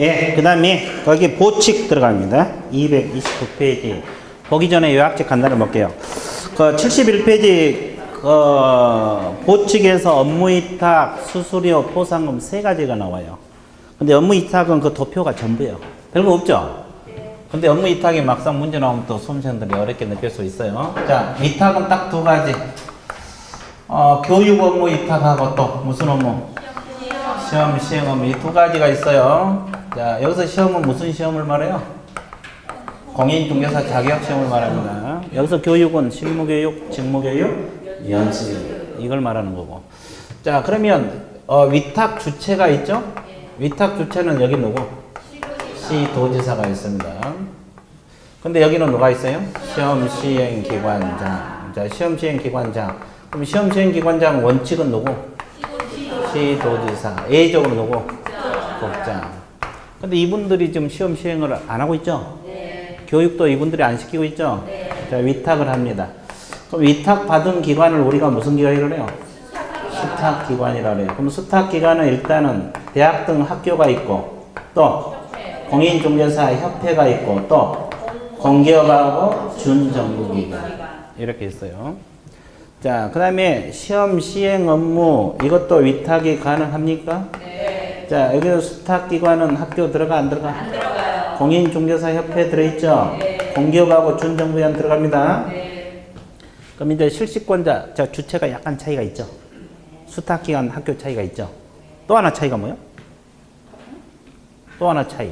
예, 그 다음에 거기 보칙 들어갑니다. 229페이지. 보기 전에 요약책 간단히 볼게요. 그 71페이지 보칙에서 업무위탁, 수수료, 포상금 세 가지가 나와요. 근데 업무위탁은 그 도표가 전부예요. 별거 없죠? 근데 업무위탁이 막상 문제 나오면 또 수험생들이 어렵게 느낄 수 있어요. 자, 위탁은 딱 두 가지. 교육 업무 위탁하고 또 무슨 업무? 시험, 시행 업무. 이 두 가지가 있어요. 자, 여기서 시험은 무슨 시험을 말해요? 공인중개사 자격 시험을 말합니다. 여기서 교육은 실무교육, 직무교육, 연수. 이걸 말하는 거고. 자, 그러면 위탁 주체가 있죠? 위탁 주체는 여기 누구? 시도지사가 있습니다. 근데 여기는 누가 있어요? 시험 시행 기관장. 자, 시험 시행 기관장. 그럼 시험 시행 기관장 원칙은 누구? 시도지사. A적으로 누구? 국장. 근데 이분들이 지금 시험 시행을 안 하고 있죠? 네. 교육도 이분들이 안 시키고 있죠? 네. 자, 위탁을 합니다. 그럼 위탁 받은 기관을 우리가 무슨 기관이라고 해요? 수탁기관이라고 해요. 그럼 수탁기관은 일단은 대학 등 학교가 있고, 또 공인중개사 협회가 있고, 또 공기업하고 준정부기관. 이렇게 있어요. 자, 그 다음에 시험 시행 업무, 이것도 위탁이 가능합니까? 네. 자, 여기서 수탁기관은 학교 들어가, 안 들어가? 안 들어가요. 공인중개사 협회 들어있죠? 네. 공기업하고 준정부기관 들어갑니다. 네. 그럼 이제 실시권자, 자, 주체가 약간 차이가 있죠? 수탁기관 학교 차이가 있죠? 또 하나 차이가 뭐예요? 또 하나 차이.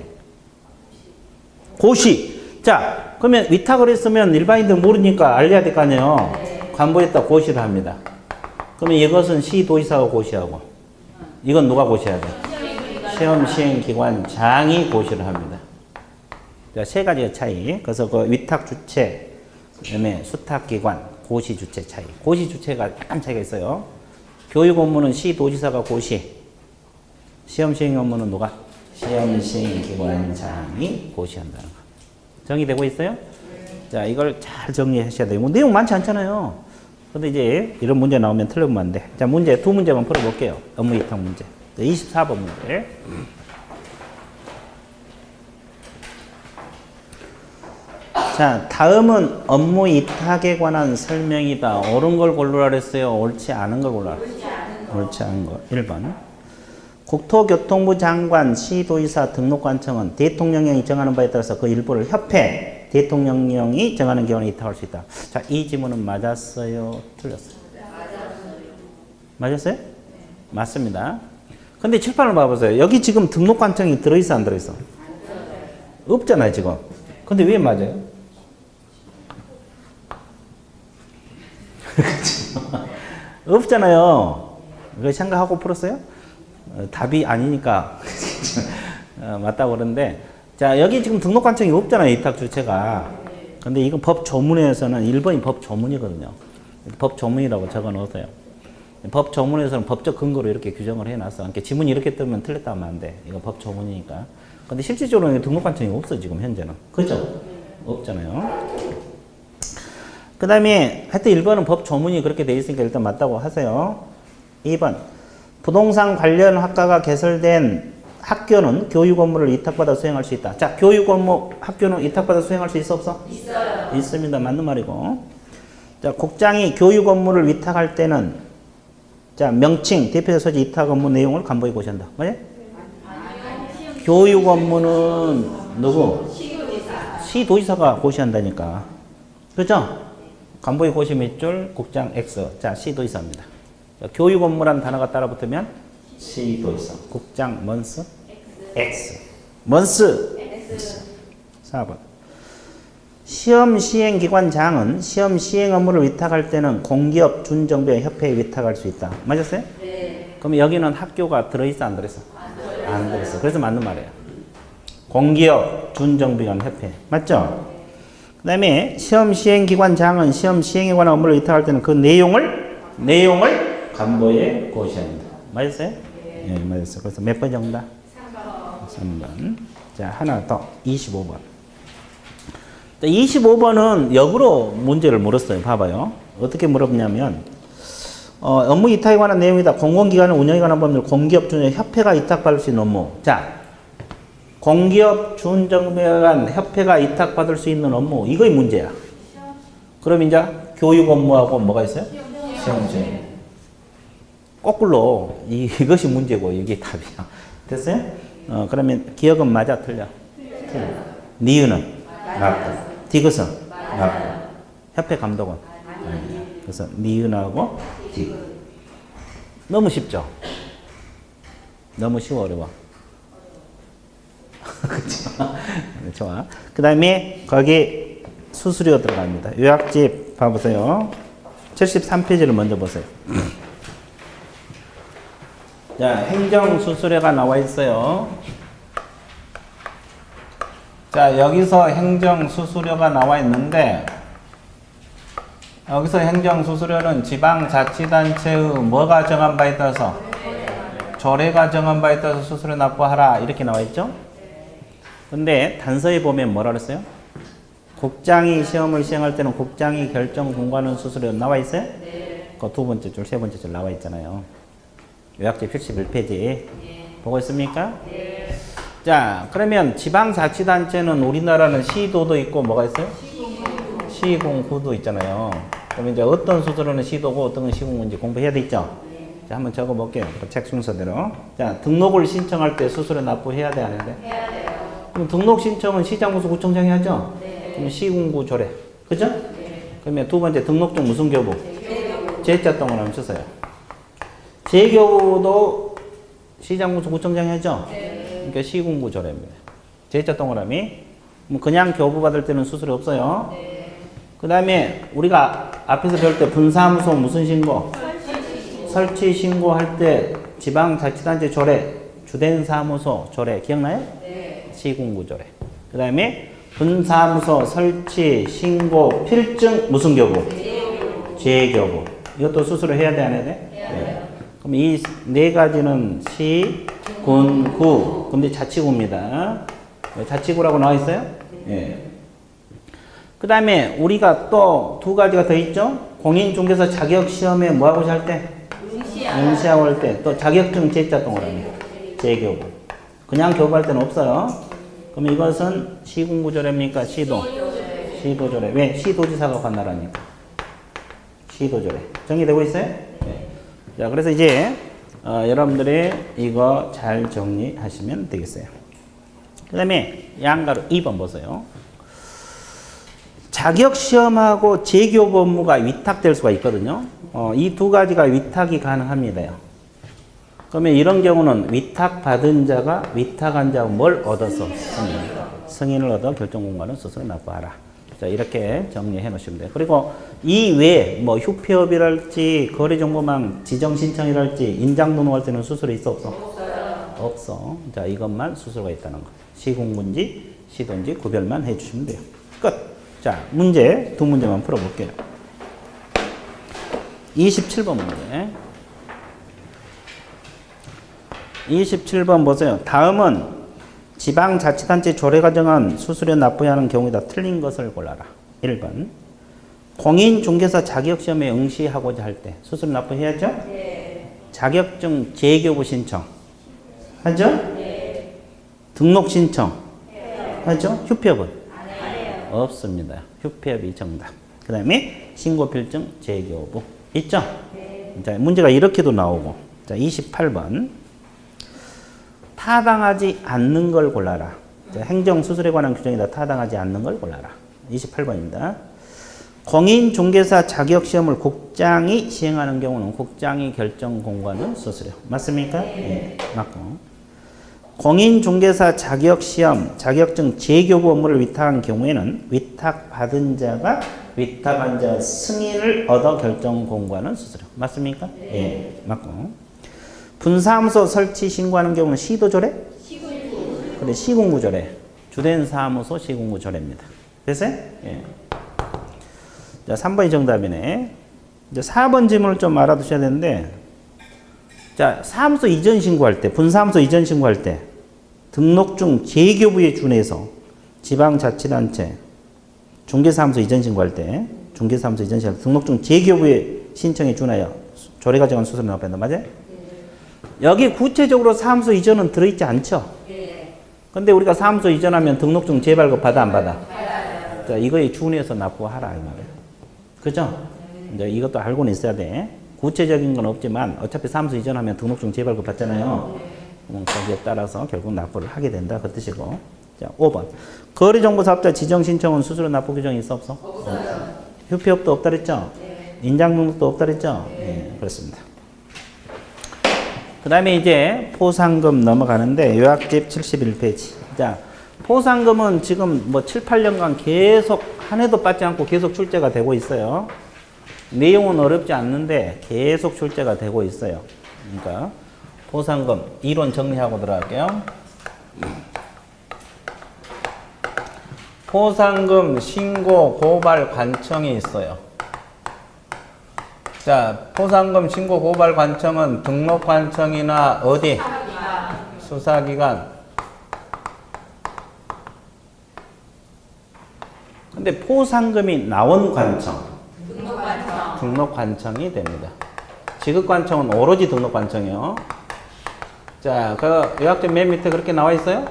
고시. 자, 그러면 위탁을 했으면 일반인들 모르니까 알려야 될 거 아니에요? 네. 관부에다 고시를 합니다. 그러면 이것은 시도지사가 고시하고, 이건 누가 고시해야 돼? 시험 시행기관장이 고시를 합니다. 자, 세 가지의 차이. 그래서 그 위탁 주체, 그 다음에 수탁기관, 고시 주체 차이. 고시 주체가 약간 차이가 있어요. 교육 업무는 시도지사가 고시, 시험 시행 업무는 누가? 시험 시행기관장이 고시한다는 거. 정리되고 있어요? 자, 이걸 잘 정리하셔야 돼요. 뭐 내용 많지 않잖아요. 근데 이제 이런 문제 나오면 틀리면 안 돼. 자, 문제 두 문제만 풀어볼게요. 업무 위탁 문제. 24번 문제. 자, 다음은 업무 위탁에 관한 설명이다. 옳은 걸 고르라 그랬어요? 옳지 않은 걸 고르라? 옳지 않은 거. 1번. 국토교통부 장관, 시도지사, 등록관청은 대통령령이 정하는 바에 따라서 그 일부를 협회, 대통령령이 정하는 기관에 위탁할 수 있다. 자, 이 지문은 맞았어요? 틀렸어요? 맞았어요? 네. 맞습니다. 근데 칠판을 봐보세요. 여기 지금 등록관청이 들어있어, 안 들어있어? 없잖아요, 지금. 근데 왜 맞아요? 없잖아요. 이거 생각하고 풀었어요? 답이 아니니까 맞다고 그러는데, 자, 여기 지금 등록관청이 없잖아요, 위탁 주체가. 근데 이거 법 조문에서는 1번이 법 조문이거든요. 법 조문이라고 적어 놓으세요. 법 조문에서는 법적 근거로 이렇게 규정을 해놨어. 그러니까 지문이 이렇게 뜨면 틀렸다 하면 안 돼. 이거 법 조문이니까. 근데 실질적으로는 등록관청이 없어, 지금 현재는. 그죠? 없잖아요. 그 다음에 하여튼 1번은 법 조문이 그렇게 돼 있으니까 일단 맞다고 하세요. 2번. 부동산 관련 학과가 개설된 학교는 교육 업무를 위탁받아 수행할 수 있다. 자, 교육 업무 학교는 위탁받아 수행할 수 있어, 없어? 있어요. 있습니다. 맞는 말이고. 자, 국장이 교육 업무를 위탁할 때는, 자, 명칭, 대표자 소지 위탁 업무 내용을 간부에 고시한다. 맞아요? 교육 업무는 누구? 시도지사가 고시한다니까. 그죠? 간부에 고시 몇 줄? 국장 X. 자, 시도지사입니다. 자, 교육 업무란 단어가 따라 붙으면 시도지사. 국장 먼스 X. 먼스 X. 4번. 시험 시행기관장은 시험 시행 업무를 위탁할 때는 공기업, 준정부, 협회에 위탁할 수 있다. 맞았어요? 네. 그럼 여기는 학교가 들어있어, 안 들어있어? 안 들어있어. 그래서 맞는 말이에요. 공기업, 준정부기관, 협회. 맞죠? 그 다음에 시험 시행기관장은 시험 시행에 관한 업무를 위탁할 때는 그 내용을 간부에 고시합니다. 맞았어요? 네. 예, 맞았어요. 그래서 몇 번 정답? 3번. 자, 하나 더. 25번. 25번은 역으로 문제를 물었어요. 봐봐요. 어떻게 물었냐면, 업무 위탁에 관한 내용이다. 공공기관을 운영에 관한 법률, 공기업 중에 협회가 위탁받을 수 있는 업무. 자, 공기업 준정비관 협회가 위탁받을 수 있는 업무 이거의 문제야. 그럼 이제 교육 업무하고 뭐가 있어요? 시험제. 거꾸로 이것이 문제고 이게 답이야. 됐어요? 그러면 기억은 맞아 틀려? 틀려. 니은은 맞다. 디귿은 맞다. 협회 감독은 그래서 니은하고 디귿. 너무 쉽죠? 너무 쉬워 어려워? 그렇죠? 좋아. 그 다음에 거기 수수료 들어갑니다. 요약집 봐보세요. 73페이지를 먼저 보세요. 자, 행정수수료가 나와 있어요. 자, 여기서 행정수수료가 나와 있는데 여기서 행정수수료는 지방자치단체의 뭐가 정한 바에 따라서 조례가 정한 바에 따라서 수수료 납부하라 이렇게 나와 있죠. 근데 단서에 보면 뭐라 그랬어요? 국장이 시험을 시행할 때는 국장이 결정 공고하는 수수료 나와 있어요? 그 두 번째 줄, 세 번째 줄 나와 있잖아요. 요약집 71페이지 보고 있습니까? 자, 그러면 지방자치단체는 우리나라는 시도도 있고 뭐가 있어요? 시공구도 있잖아요. 그럼 이제 어떤 수수료는 시도고 어떤 건 시공구인지 공부해야 되겠죠? 자, 한번 적어볼게요. 책 순서대로. 자, 등록을 신청할 때 수수료 납부해야 돼, 안 해야 돼? 해야 돼요. 그럼 등록 신청은 시장구수 구청장이 하죠? 네. 그럼 시군구 조례. 그죠? 네. 그러면 두 번째 등록증 무슨 교부? 제자 동그라미 쓰세요. 제교부도 시장구수 구청장이 하죠? 네. 그러니까 시군구 조례입니다. 제자 동그라미. 뭐 그냥 교부 받을 때는 수수료 없어요. 네. 그 다음에 우리가 앞에서 배울 때 분사무소 무슨 신고? 설치 신고할 때 지방자치단체 조례, 주된 사무소 조례 기억나요? 네. 시군구 조례. 그 다음에 분사무소 설치 신고 필증 무슨 교부? 재교부. 이것도 수수료 해야 돼, 안 해야 돼? 네. 그럼 이 네 가지는 시, 군, 구. 근데 자치구입니다. 자치구라고 나와 있어요? 네. 그 다음에 우리가 또 두 가지가 더 있죠? 공인중개사 자격시험에 뭐하고 할 때? 응시하고 할 때. 또 자격증 제자 동그라미. 재교부. 그냥 교부할 때는 없어요. 그럼 이것은 시군구조례입니까? 시도? 시도조례. 왜? 시도지사가 관할하니까. 시도조례. 정리되고 있어요? 네. 자, 그래서 이제 여러분들이 이거 잘 정리하시면 되겠어요. 그 다음에 양가로 2번 보세요. 자격시험하고 재교부 업무가 위탁될 수가 있거든요. 이 두 가지가 위탁이 가능합니다. 그러면 이런 경우는 위탁받은 자가 위탁한 자가 뭘 얻어서 승인을 얻어 결정공고하는 수수료 납부하라. 자, 이렇게 정리해 놓으시면 돼요. 그리고 이 외에 뭐 휴폐업이랄지 거래정보망 지정신청이랄지 인장등록할 때는 수수료 있어 없어? 없어요. 없어. 자, 이것만 수수료가 있다는 거. 시군구인지 시도인지 구별만 해주시면 돼요. 끝. 자, 문제 두 문제만 풀어볼게요. 27번 문제. 27번 보세요. 다음은 지방자치단체 조례가 정한 수수료 납부해야 하는 경우이다. 틀린 것을 골라라. 1번. 공인중개사 자격시험에 응시하고자 할 때 수수료 납부해야죠? 네. 자격증 재교부 신청 하죠? 네. 등록 신청 하죠? 휴폐업은? 안 해요. 없습니다. 휴폐업이 정답. 그 다음에 신고필증 재교부 있죠? 네. 자, 문제가 이렇게도 나오고. 자, 28번. 타당하지 않는 걸 골라라. 자, 행정수수료에 관한 규정이다. 타당하지 않는 걸 골라라. 28번입니다. 공인중개사 자격시험을 국장이 시행하는 경우는 국장이 결정 공고하는 수수료. 맞습니까? 네. 맞고. 공인중개사 자격시험, 자격증 재교부 업무를 위탁한 경우에는 위탁받은 자가 위탁한 자 승인을 얻어 결정 공고하는 수수료. 맞습니까? 네. 맞고. 분사무소 설치 신고하는 경우는 시도조례? 시군구. 그래, 시군구조례. 주된 사무소 시군구조례입니다. 됐어요? 예. 자, 3번이 정답이네. 이제 4번 질문을 좀 알아두셔야 되는데, 자, 사무소 이전 신고할 때, 분사무소 이전 신고할 때, 등록중 재교부에 준해서 지방자치단체, 중개사무소 이전 신고할 때, 중개사무소 이전 신고할 때, 등록중 재교부에 신청에 준하여 조례가 정한 수수료 납부한다. 맞아요? 여기 구체적으로 사무소 이전은 들어있지 않죠? 네. 근데 우리가 사무소 이전하면 등록증 재발급 받아 안 받아? 자, 이거에 준해서 납부하라 이 말이에요. 그죠? 이제 이것도 알고는 있어야 돼. 구체적인 건 없지만 어차피 사무소 이전하면 등록증 재발급 받잖아요. 거기에 따라서 결국 납부를 하게 된다 그 뜻이고. 자, 5번. 거래정보사업자 지정 신청은 수수료 납부 규정이 있어 없어? 없어요. 휴피업도 없다 그랬죠? 인장등록도 없다 그랬죠? 네, 그렇습니다. 그 다음에 이제 포상금 넘어가는데 요약집 71페이지. 자, 포상금은 지금 뭐 7, 8년간 계속 한 해도 빠지 않고 계속 출제가 되고 있어요. 내용은 어렵지 않는데 계속 출제가 되고 있어요. 그러니까 포상금 이론 정리하고 들어갈게요. 포상금 신고 고발 관청이 있어요. 자, 포상금 신고 고발 관청은 등록 관청이나 어디? 수사기관. 근데 포상금이 나온 관청. 등록 관청이 됩니다. 지급 관청은 오로지 등록 관청이요. 자, 그 요약점 맨 밑에 그렇게 나와 있어요?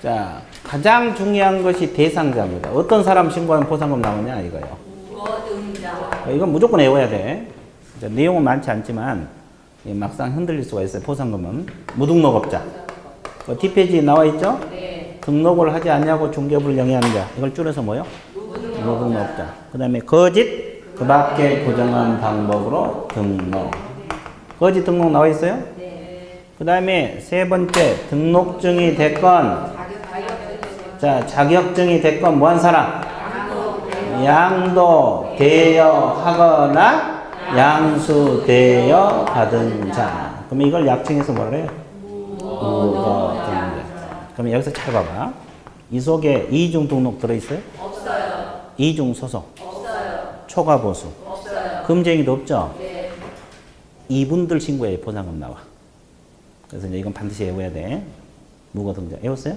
자, 가장 중요한 것이 대상자입니다. 어떤 사람 신고하면 포상금 나오냐 이거요. 이건 무조건 외워야 돼. 자, 내용은 많지 않지만 막상 흔들릴 수가 있어요. 포상금은 무등록업자. 뒷페이지에 나와 있죠? 등록을 하지 않냐고 중개부를 영위하는 자. 이걸 줄여서 뭐요? 무등록업자. 그 다음에 거짓 그 밖에 부정한 방법으로 등록. 거짓 등록 나와 있어요? 그 다음에 세 번째 등록증이 됐건 자, 자격증이 됐건 뭐한 사람? 양도 대여하거나 양수 대여 받은 자. 그럼 이걸 약칭해서 뭐라 그래요? 무거등자. 그럼 여기서 잘 봐봐. 이 속에 이중 등록 들어있어요? 없어요. 이중 소속? 없어요. 초과 보수? 없어요. 금쟁이도 없죠? 네. 이분들 신고에 포상금 나와. 그래서 이제 이건 반드시 외워야 돼. 무거등자. 외웠어요?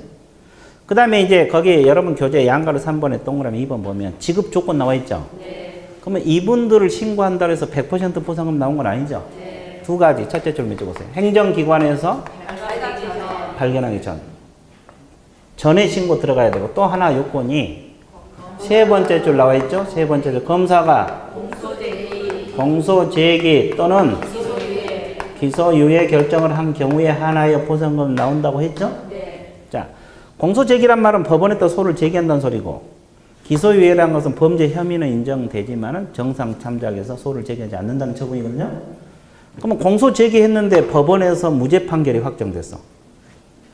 그 다음에 이제 거기 여러분 교재 양가로 3번에 동그라미 2번 보면 지급 조건 나와 있죠? 네. 그러면 이분들을 신고한다 해서 100% 포상금 나온 건 아니죠? 네. 두 가지. 첫째 줄 밑에 보세요. 행정기관에서 발견하기 전. 전에 신고 들어가야 되고 또 하나 요건이 세 번째 줄 나와 있죠? 세 번째 줄. 검사가 공소제기 또는 기소유예 결정을 한 경우에 하나의 포상금 나온다고 했죠? 네. 자. 공소제기란 말은 법원에 또 소를 제기한다는 소리고 기소유예라는 것은 범죄 혐의는 인정되지만 정상 참작에서 소를 제기하지 않는다는 처분이거든요. 그러면 공소제기했는데 법원에서 무죄 판결이 확정됐어.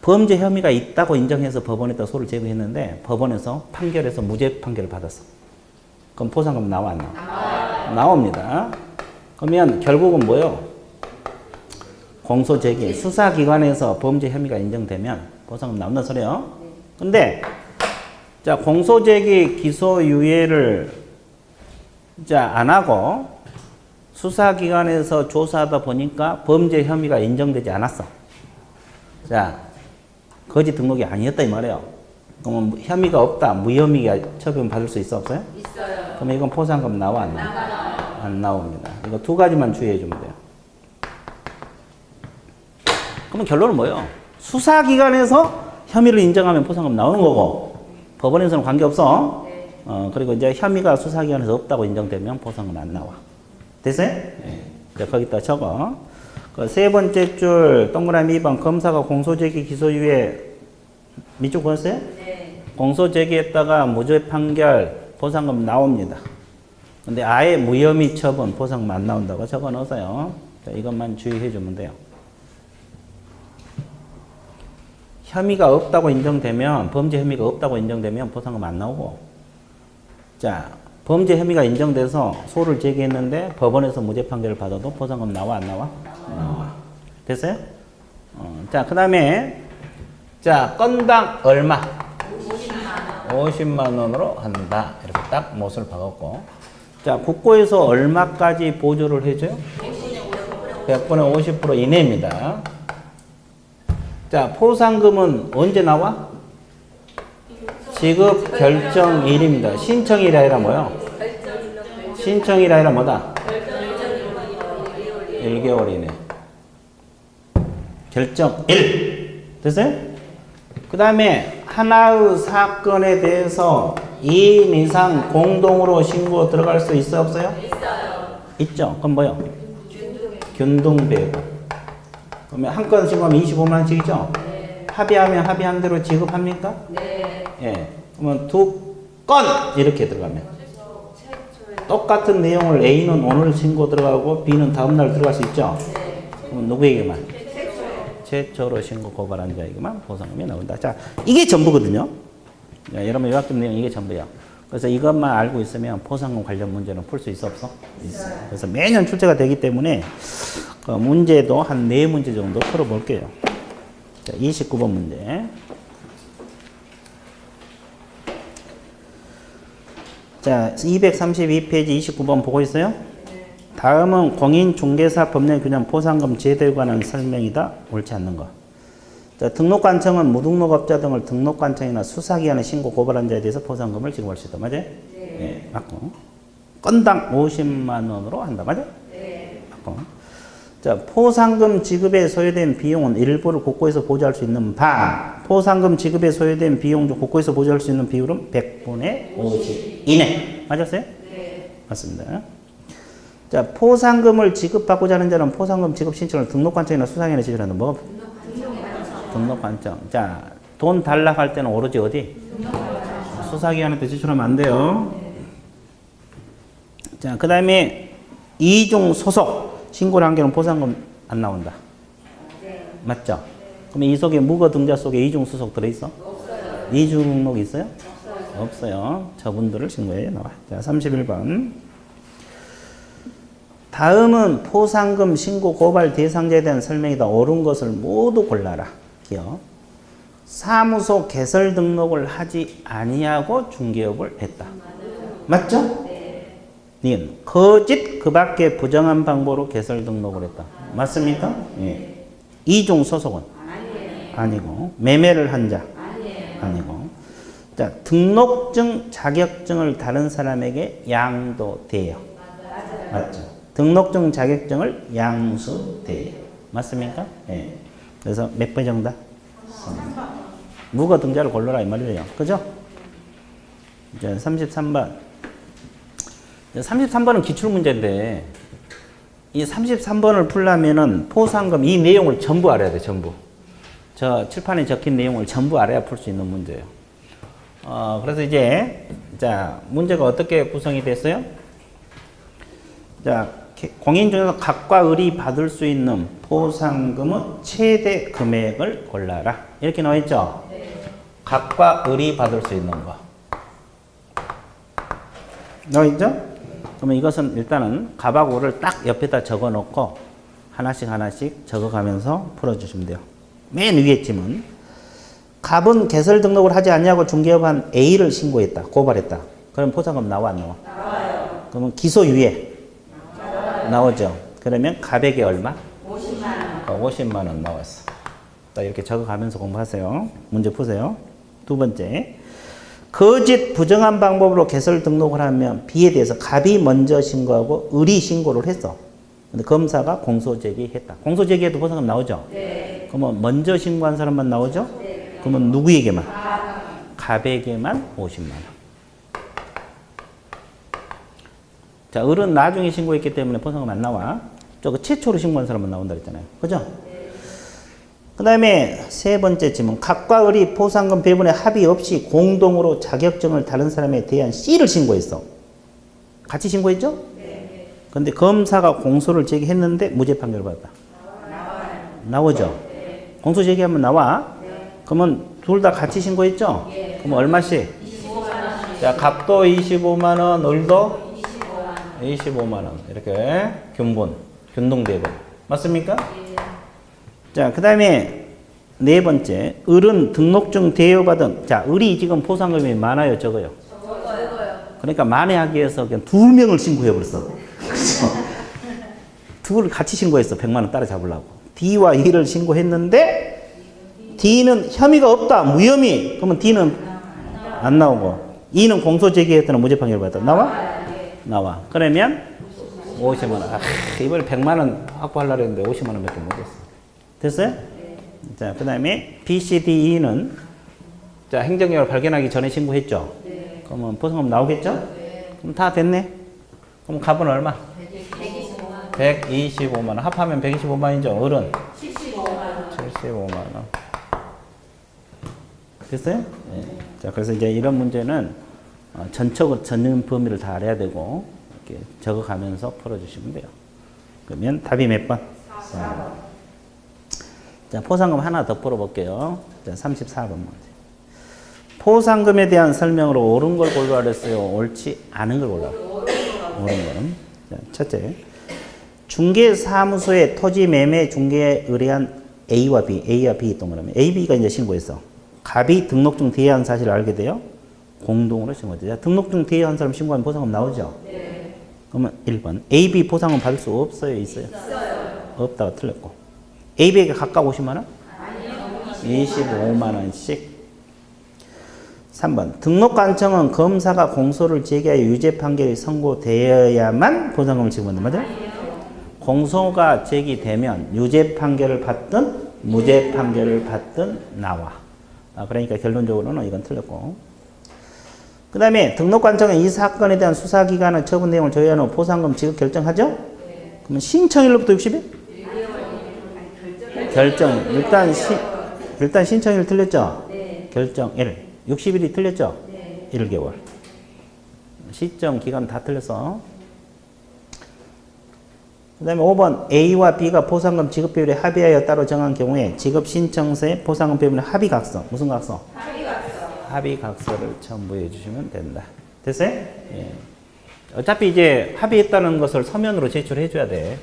범죄 혐의가 있다고 인정해서 법원에다 소를 제기했는데 법원에서 판결해서 무죄 판결을 받았어. 그럼 포상금 나와 안 나와? 나옵니다. 그러면 결국은 뭐예요? 공소제기, 수사기관에서 범죄 혐의가 인정되면 포상금 나온다는 소리요. 근데 자, 공소제기 기소유예를 자, 안 하고 수사기관에서 조사하다 보니까 범죄 혐의가 인정되지 않았어. 자, 거짓 등록이 아니었다 이 말이에요. 그러면 혐의가 없다, 무혐의가 처분 받을 수 있어 없어요? 있어요. 그러면 이건 포상금 나와 안 나와? 안 나옵니다. 이거 두 가지만 주의해 주면 돼요. 그러면 결론은 뭐예요? 수사기관에서 혐의를 인정하면 포상금 나오는 거고 법원에서는 관계없어. 그리고 이제 혐의가 수사기관에서 없다고 인정되면 포상금 안 나와. 됐어요? 네. 이제 거기다 적어. 그 세 번째 줄 동그라미 2번 검사가 공소제기 기소유예 밑줄 그었어요? 네. 공소제기했다가 무죄 판결 포상금 나옵니다. 근데 아예 무혐의 처분 포상금 안 나온다고 적어 넣으세요. 자, 이것만 주의해 주면 돼요. 혐의가 없다고 인정되면, 범죄 혐의가 없다고 인정되면 포상금 안 나오고, 자, 범죄 혐의가 인정돼서 소를 제기했는데 법원에서 무죄 판결을 받아도 포상금 나와 안 나와? 나와. 됐어요? 자, 그 다음에 자, 건당 얼마? 50만 원으로 한다. 이렇게 딱 못을 박았고, 자, 국고에서 얼마까지 보조를 해줘요? 100분의 50% 이내입니다. 자, 포상금은 언제 나와? 지급 결정일입니다. 신청일이 아니라 뭐요? 신청일이 아니라 뭐다? 1개월 이내. 결정일. 됐어요? 그 그 다음에 하나의 사건에 대해서 2인 이상 공동으로 신고 들어갈 수 있어 없어요? 있어요. 있죠. 그럼 뭐요? 균등배분. 그러면 한 건 신고하면 25만 원씩이죠? 네. 합의하면 합의한 대로 지급합니까? 네. 예. 그러면 2건 이렇게 들어가면 최초에. 똑같은 내용을 A는 오늘 신고 들어가고 B는 다음날 들어갈 수 있죠? 네. 그럼 누구에게만? 최초로 신고 고발한 자에게만 보상금이 나온다. 자, 이게 전부거든요. 자, 여러분 요약점 내용 이게 전부예요. 그래서 이것만 알고 있으면 포상금 관련 문제는 풀 수 있어 없어? 있어요. 그래서 매년 출제가 되기 때문에 그 문제도 한 4문제 정도 풀어볼게요. 자, 29번 문제. 자, 232페이지 29번 보고 있어요? 다음은 공인중개사 법령 규정 포상금 제도에 관한 설명이다. 옳지 않는 거. 자, 등록관청은 무등록업자 등을 등록관청이나 수사기관에 신고 고발한 자에 대해서 포상금을 지급할 수 있다. 맞아요? 네. 맞고. 건당 50만 원으로 한다. 맞아요? 네. 맞고. 자, 포상금 지급에 소요된 비용은 일부를 국고에서 보조할 수 있는 반. 포상금 지급에 소요된 비용 중 국고에서 보조할 수 있는 비율은 100분의 50 이내. 맞았어요? 네. 맞습니다. 자, 포상금을 지급받고자 하는 자는 포상금 지급 신청을 등록관청이나 수사기관에 제출하는 뭐? 등록관청. 자, 돈 달라고 할 때는 오로지 어디? 수사기관한테 제출하면 안 돼요. 자, 그 다음에 이중 소속 신고를 한 경우는 포상금 안 나온다. 맞죠? 그러면 이 속에 무거 등자 속에 이중 소속 들어있어? 없어요. 이중 등록 있어요? 없어요. 없어요. 저분들을 신고해 나와. 자, 31번. 다음은 포상금 신고 고발 대상자에 대한 설명이다. 옳은 것을 모두 골라라. 기억. 사무소 개설 등록을 하지 아니하고 중개업을 했다. 맞죠? 네. 니은 거짓 그 밖에 부정한 방법으로 개설 등록을 했다. 맞습니까? 예. 이중 소속은 아니고 매매를 한 자 아니고. 자, 등록증 자격증을 다른 사람에게 양도돼요. 맞죠? 등록증 자격증을 양수돼요. 맞습니까? 예. 그래서 몇 번 정답? 무거 등자를 골라라 이 말이에요. 그죠? 이제 33번. 33번은 기출문제인데 이 33번을 풀려면은 포상금 이 내용을 전부 알아야 돼. 전부. 저 칠판에 적힌 내용을 전부 알아야 풀 수 있는 문제예요. 그래서 이제 자, 문제가 어떻게 구성이 됐어요? 자, 공인중개사 각과 을이 받을 수 있는 포상금의 최대 금액을 골라라. 이렇게 나와 있죠? 각과 을이 받을 수 있는 거. 나와 있죠? 그러면 이것은 일단은 갑하고 을을 딱 옆에다 적어 놓고 하나씩 적어가면서 풀어주시면 돼요. 맨 위에 팀은 갑은 개설 등록을 하지 않냐고 중개업한 A를 신고했다. 고발했다. 그럼 포상금 나와 안 나와? 나와요. 그러면 기소유예 나오죠. 그러면 갑에게 얼마? 50만 원. 50만 원 나왔어. 자, 이렇게 적어가면서 공부하세요. 문제 푸세요. 두 번째. 거짓 부정한 방법으로 개설 등록을 하면 B에 대해서 갑이 먼저 신고하고 을이 신고를 했어. 근데 검사가 공소 제기했다. 공소 제기해도 포상금 나오죠? 네. 그러면 먼저 신고한 사람만 나오죠? 네. 그러면 누구에게만? 갑에게만 50만 원. 자, 을은 나중에 신고했기 때문에 포상금 안 나와. 저거 최초로 신고한 사람은 나온다 그랬잖아요. 그죠? 그 다음에 세 번째 질문. 갑과 을이 포상금 배분에 합의 없이 공동으로 자격증을 다른 사람에 대한 C를 신고했어. 같이 신고했죠? 네. 근데 검사가 공소를 제기했는데 무죄 판결을 받았다. 나오죠? 네. 공소 제기하면 나와. 네. 그러면 둘 다 같이 신고했죠? 예. 그럼 얼마씩? 25만 원. 자, 갑도 25만 원, 을도 25만 원. 25만 원. 이렇게 균등배분. 맞습니까? 예. 자, 그 다음에 네 번째. 을은 등록증 대여받은, 자, 을이 지금 포상금이 많아요, 적어요? 적어요. 그러니까 만회하기 위해서 그냥 2명을 신고해버렸어. 그죠? 둘을 같이 신고했어. 100만 원 따라잡으려고. D와 E를 신고했는데, D는 혐의가 없다. 무혐의. 그러면 D는 안 나오고, E는 공소 제기했다는 무죄 판결을 받았다. 나와? 나와. 그러면 50만 원. 이번에 100만 원 확보하려고 했는데 50만 원밖에 못 했어. 됐어요? 자, 그 다음에 B, C, D, E는 자, 행정력을 발견하기 전에 신고했죠? 네. 그러면 보상금 나오겠죠? 네. 그럼 다 됐네? 그럼 값은 얼마? 125만 125만 원. 합하면 125만 원이죠? 어른? 75만 원. 75만 원. 됐어요? 예. 자, 그래서 이제 이런 문제는 전적으로 전년 범위를 다 알아야 되고 이렇게 적어가면서 풀어주시면 돼요. 그러면 답이 몇 번? 4번. 자, 포상금 하나 더 풀어볼게요. 자, 34번 문제. 포상금에 대한 설명으로 옳은 걸 골라라 그랬어요. 옳지 않은 걸 골라라. 옳은 거는. 자, 첫째. 중개사무소에 토지 매매 중개에 의뢰한 A와 B 있던 거라면 A, B가 이제 신고했어. 갑이 등록증 대여한 사실을 알게 돼요. 공동으로 신고하죠. 등록증 대여한 사람 신고하면 보상금 나오죠? 네. 그러면 1번. A, B 보상금 받을 수 없어요? 있어요? 있어요. 없다가 틀렸고. A, B에게 각각 50만 원? 아니요. 25만 원씩. 3번. 등록관청은 검사가 공소를 제기하여 유죄 판결이 선고되어야만 보상금을 지급한다. 맞아요? 공소가 제기되면 유죄 판결을 받든 무죄 판결을 받든 나와. 그러니까 결론적으로는 이건 틀렸고. 그 다음에 등록관청은 이 사건에 대한 수사기관의 처분 내용을 조회한 후 보상금 지급 결정하죠? 네. 그러면 신청일로부터 60일? 결정. 일단 신청일 틀렸죠? 네. 결정일. 60일이 틀렸죠? 네. 1개월. 시점, 기간 다 틀렸어. 그 다음에 5번 A와 B가 보상금 지급 비율에 합의하여 따로 정한 경우에 지급 신청서에 보상금 비율의 합의각서. 무슨 각서? 합의각서를 첨부해 주시면 된다. 됐어요? 예. 어차피 이제 합의했다는 것을 서면으로 제출해 줘야 돼.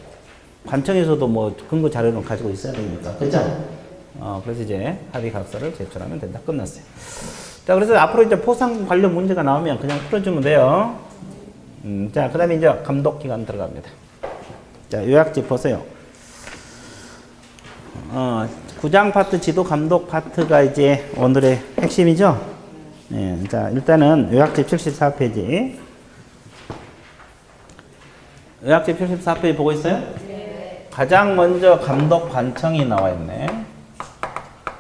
관청에서도 뭐 근거 자료는 가지고 있어야 되니까. 그죠? 그래서 이제 합의각서를 제출하면 된다. 끝났어요. 자, 그래서 앞으로 이제 포상 관련 문제가 나오면 그냥 풀어주면 돼요. 자, 그 다음에 이제 감독기간 들어갑니다. 자, 요약집 보세요. 9장 파트 지도 감독 파트가 이제 오늘의 핵심이죠. 네, 자, 일단은 요약집 74페이지. 요약집 74페이지 보고 있어요? 네. 가장 먼저 감독 관청이 나와 있네.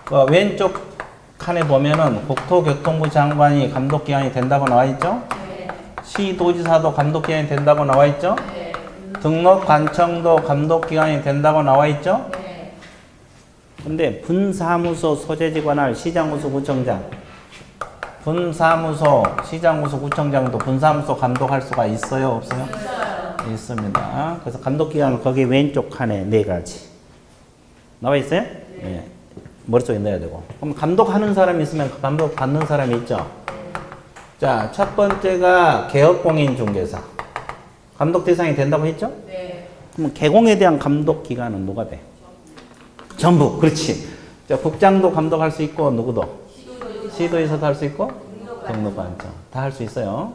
그 왼쪽 칸에 보면은 국토교통부 장관이 감독기관이 된다고 나와 있죠? 네. 시도지사도 감독기관이 된다고 나와 있죠? 네. 등록관청도 감독기관이 된다고 나와 있죠? 네. 근데 분사무소 소재지관할 시장구수 구청장, 분사무소 시장구수 구청장도 분사무소 감독할 수가 있어요? 없어요? 있어요. 있습니다. 그래서 감독기관은 거기 왼쪽 칸에 4가지 나와 있어요? 네. 머릿속에 넣어야 되고. 그럼 감독하는 사람이 있으면 감독 받는 사람이 있죠? 자, 첫 번째가 개업공인중개사. 감독 대상이 된다고 했죠? 네. 그럼 개공에 대한 감독 기관은 누가 돼? 전부. 그렇지. 자, 국장도 감독할 수 있고 누구도? 시도에서도 할 수 있고 등록관청 다 할 수 있어요.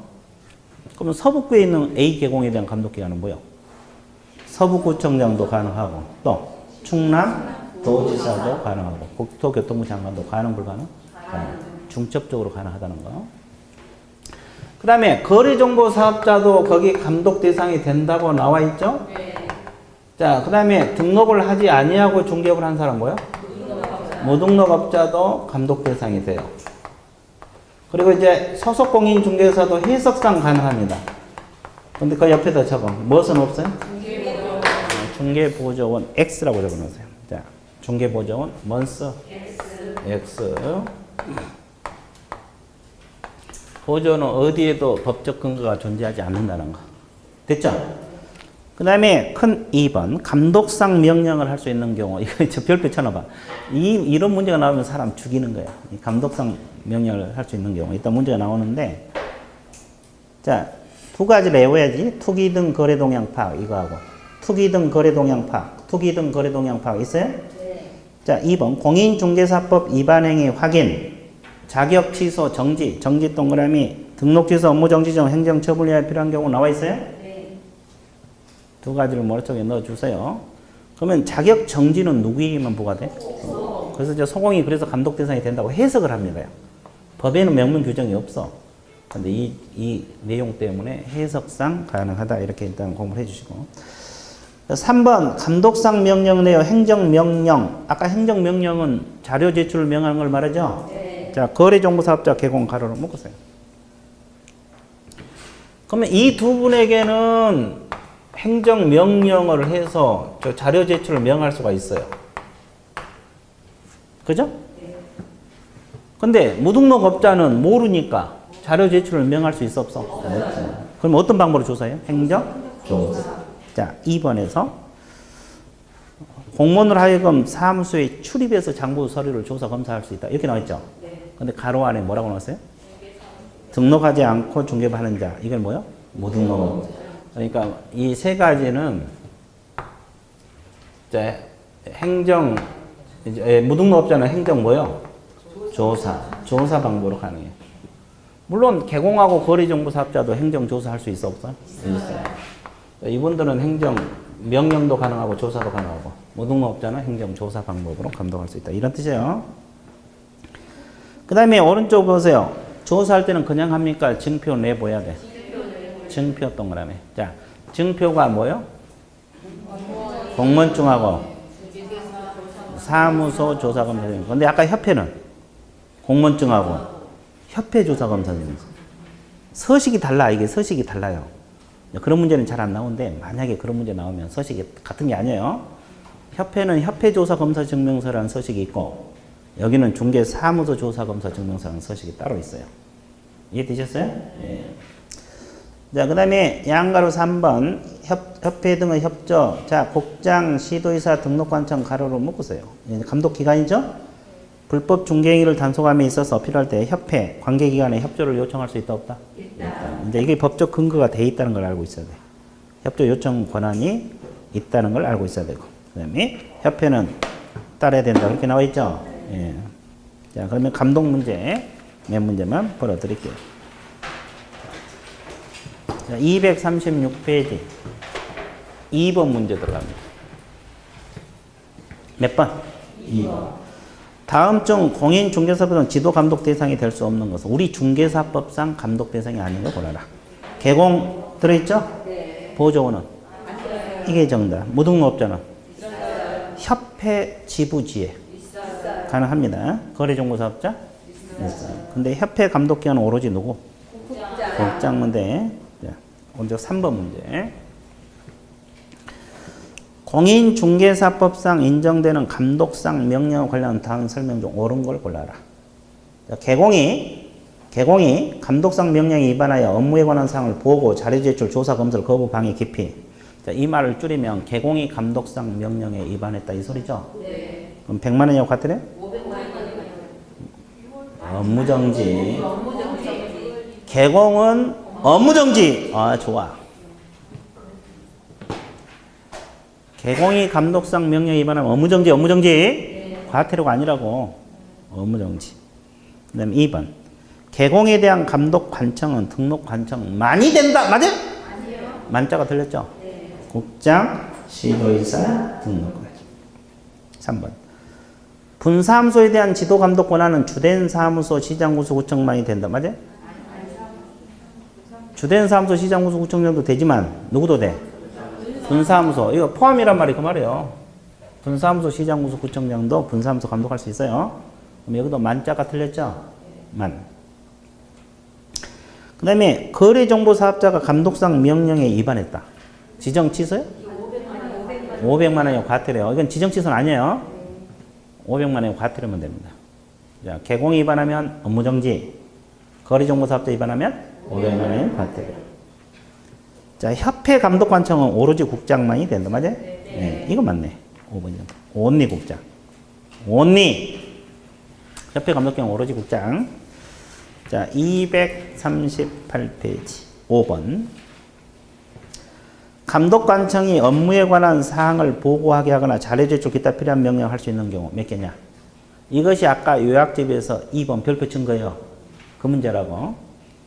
그러면 서북구에 있는 A 개공에 대한 감독 기관은 뭐요? 서북구청장도 가능하고 또 충남도지사도 가능하고 국토교통부 장관도 가능 불가능? 가능. 중첩적으로 가능하다는 거. 그 다음에 거래정보사업자도 거기 감독 대상이 된다고 나와 있죠? 네. 자, 그 다음에 등록을 하지 아니하고 중개업을 한 사람 뭐요? 무등록업자도 감독 대상이 돼요. 그리고 이제 소속공인중개사도 해석상 가능합니다. 근데 그 옆에다 적어. 무엇은 없어요? 중개보조원 X라고 적어놓으세요. 자, 중개보조원 먼스 X. 보조는 어디에도 법적 근거가 존재하지 않는다는 거. 됐죠? 그 다음에 큰 2번. 감독상 명령을 할 수 있는 경우. 이거 저 별표 쳐놔봐. 이런 문제가 나오면 사람 죽이는 거야. 이 감독상 명령을 할 수 있는 경우. 일단 문제가 나오는데. 자, 2가지를 외워야지. 투기 등 거래 동향 파악. 이거하고. 투기 등 거래 동향 파악. 투기 등 거래 동향 파악 있어요? 네. 자, 2번. 공인중개사법 위반 행위 확인. 자격 취소 정지, 정지 동그라미, 등록 취소 업무 정지 중 행정 처분이 필요한 경우 나와 있어요? 네. 2가지를 머릿속에 넣어 주세요. 그러면 자격 정지는 누구에게만 부과돼? 그래서 이제 소공이 그래서 감독 대상이 된다고 해석을 합니다. 법에는 명문 규정이 없어. 근데 이 내용 때문에 해석상 가능하다. 이렇게 일단 공부를 해 주시고. 3번 감독상 명령 내용 행정명령. 아까 행정명령은 자료 제출을 명하는 걸 말하죠? 네. 자, 거래정보사업자 개공 가로로 묶었어요. 그러면 이 두 분에게는 행정명령을 해서 저 자료 제출을 명할 수가 있어요. 그죠? 근데 무등록업자는 모르니까 자료 제출을 명할 수 있어 없어? 없어. 그럼 어떤 방법으로 조사해요? 행정조사. 자, 2번에서 공무원으로 하여금 사무소에 출입해서 장부 서류를 조사 검사할 수 있다. 이렇게 나와있죠? 근데 가로 안에 뭐라고 나왔어요? 등록하지 않고 중개하는 자. 이건 뭐요? 무등록. 그러니까 이 세 가지는 이제 행정, 이제 무등록업자는 행정 뭐요? 조사 방법으로 가능해요. 물론 개공하고 거래정보사업자도 행정조사 할 수 있어 없어? 있어요. 이분들은 행정 명령도 가능하고 조사도 가능하고 무등록업자는 행정조사 방법으로 감독할 수 있다. 이런 뜻이에요. 그 다음에 오른쪽 보세요. 조사할 때는 그냥 합니까? 증표 내보여야 돼. 증표 동그라미. 자, 증표가 뭐요? 공무원증하고 사무소 조사검사증. 근데 아까 협회는 공무원증하고 협회 조사검사증. 서식이 달라. 이게 서식이 달라요. 그런 문제는 잘 안 나오는데 만약에 그런 문제 나오면 서식이 같은 게 아니에요. 협회는 협회 조사검사 증명서라는 서식이 있고 여기는 중개 사무소 조사검사 증명서라는 서식이 따로 있어요. 이해되셨어요? 예. 자, 그 다음에 양가로 3번 협회 등의 협조. 자, 국장, 시도의사, 등록관청 가로로 묶으세요. 감독기관이죠? 불법 중개행위를 단속함에 있어서 필요할 때 협회, 관계기관에 협조를 요청할 수 있다 없다? 있다. 이제 이게 법적 근거가 돼 있다는 걸 알고 있어야 돼. 협조 요청 권한이 있다는 걸 알고 있어야 되고. 그 다음에 협회는 따라야 된다. 그렇게 나와 있죠? 예. 자, 그러면 감독 문제, 몇 문제만 풀어드릴게요. 자, 236페이지. 2번 문제 들어갑니다. 몇 번? 2번. 다음 중 공인중개사법상 지도감독 대상이 될 수 없는 것은 우리 중개사법상 감독 대상이 아닌 거 골라라. 개공 들어있죠? 네. 보조원은? 이게 정답. 무등록업자는? 있어요. 협회 지부지에? 있어요. 가능합니다. 거래정보사업자? 있어요. 근데 협회 감독기관은 오로지 누구? 국장 문제. 먼저 3번 문제. 공인중개사법상 인정되는 감독상 명령과 관련한 다음 설명 중 옳은 걸 골라라. 개공이 감독상 명령에 위반하여 업무에 관한 사항을 보고 자료 제출, 조사, 검사를 거부, 방해, 기피. 자, 이 말을 줄이면 개공이 감독상 명령에 위반했다 이 소리죠? 네. 그럼 100만 원이라고 같으래? 500만 원. 업무정지. 개공은 업무정지. 아, 좋아. 개공이 감독상 명령에 위반하면 업무정지. 네. 과태료가 아니라고. 업무정지. 그 다음에 2번. 개공에 대한 감독 관청은 등록 관청만이 된다. 맞아요? 아니요. 만자가 들렸죠? 네. 국장, 시도의사, 등록관. 3번. 분사무소에 대한 지도 감독 권한은 주된 사무소, 시장구소, 구청만이 된다. 맞아요? 주된 사무소, 시장구소, 구청 정도 되지만 누구도 돼? 분사무소. 이거 포함이란 말이 그 말이에요. 분사무소, 시장구소, 구청장도 분사무소 감독할 수 있어요. 그럼 여기도 만자가 틀렸죠? 만. 그 다음에 거래정보사업자가 감독상 명령에 위반했다. 지정 취소요? 500만 원이요. 과태료. 이건 지정 취소는 아니에요. 500만 원이요. 과태료면 됩니다. 자, 개공이 위반하면 업무정지. 거래정보사업자 위반하면 500만 원의 과태료. 자, 협회 감독관청은 오로지 국장만이 된다. 맞아요? 네. 이거 맞네. 5번이요. 온리 국장. 온리. 협회 감독관 오로지 국장. 자, 238페이지. 5번. 감독관청이 업무에 관한 사항을 보고하게 하거나 자료 제출 기타 필요한 명령을 할 수 있는 경우 몇 개냐? 이것이 아까 요약집에서 2번 별표 친 거예요. 그 문제라고.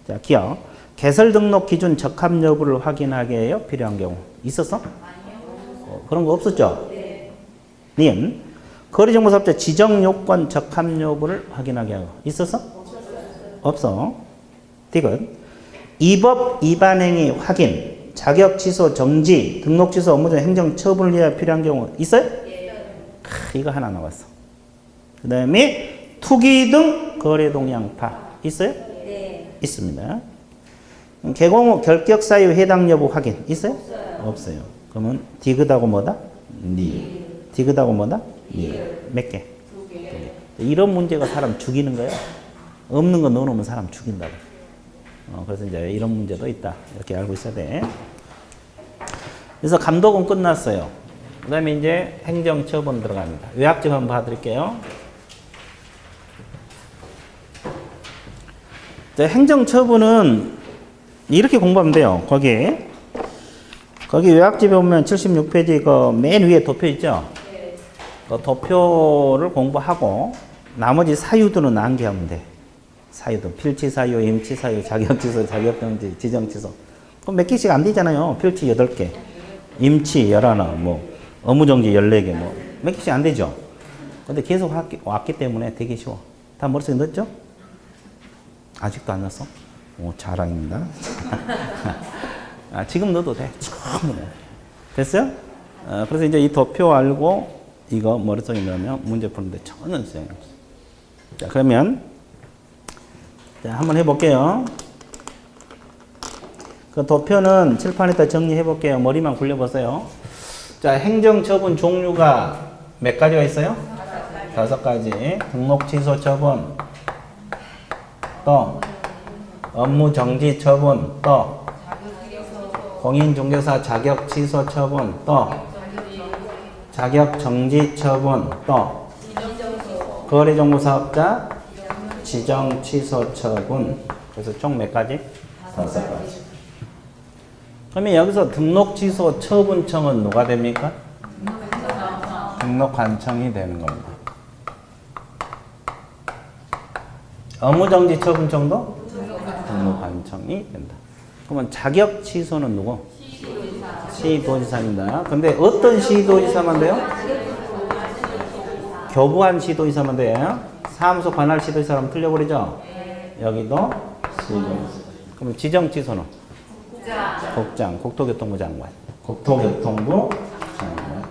자, 기억. 개설 등록 기준 적합 여부를 확인하게 해요. 필요한 경우. 있었어? 아니요. 그런 거 없었죠? 네. 님. 거래정보사업자 지정 요건 적합 여부를 확인하게 하고. 있었어? 없어. 디귿. 이 법 위반 행위 확인. 자격 취소, 정지, 등록 취소, 업무 중 행정 처분을 위해 필요한 경우 있어요? 예. 이거 하나 나왔어. 그 다음에 투기 등 거래 동향파 있어요? 네. 있습니다. 개공 결격 사유 해당 여부 확인 있어요? 없어요. 그러면 디귿하고 뭐다? 니. 디귿하고 뭐다? 니. 몇 개? 2개. 이런 문제가 사람 죽이는 거예요. 없는 거 넣어놓으면 사람 죽인다고. 그래서 이제 이런 문제도 있다. 이렇게 알고 있어야 돼. 그래서 감독은 끝났어요. 그 다음에 이제 행정처분 들어갑니다. 요약집 한번 봐드릴게요. 자, 행정처분은 이렇게 공부하면 돼요. 거기 요약집에 보면 76페이지 그 맨 위에 도표 있죠? 그 도표를 공부하고 나머지 사유들은 암기하면 돼. 사유도 필치사유, 임치사유, 자격취소, 자격정지, 지정취소. 그럼 몇 개씩 안 되잖아요. 필치 8개, 임치 11, 뭐 업무정지 14개, 뭐 몇 개씩 안 되죠. 근데 계속 왔기 때문에 되게 쉬워. 다 머릿속에 넣었죠? 아직도 안 넣었어? 오, 자랑입니다. 지금 넣어도 돼. 충분해. 됐어요? 그래서 이제 이 도표 알고 이거 머릿속에 넣으면 문제 푸는데 전혀 소용이 없어. 자, 그러면 자, 한번 해볼게요. 그 도표는 칠판에다 정리해 볼게요. 머리만 굴려보세요. 자, 행정처분 종류가 몇 가지가 있어요? 5가지. 등록 취소 처분, 또 업무 정지 처분, 또 공인중개사 자격 취소 처분, 또 자격 정지 처분, 또 거래정보사업자 지정 취소 처분. 그래서 총 몇 가지? 5가지. 그러면 여기서 등록 취소 처분청은 누가 됩니까? 등록관청이 되는 겁니다. 업무정지 처분청도 등록관청이 된다. 그러면 자격 취소는 누구? 시도지사입니다. 근데 어떤 시도지사만 돼요? 교부한 시도지사만 돼요. 사무소 관할 시도지사라면 틀려버리죠? 여기도 시도지사. 그럼 지정 취소는? 국장, 국토교통부 장관. 국토교통부 장관.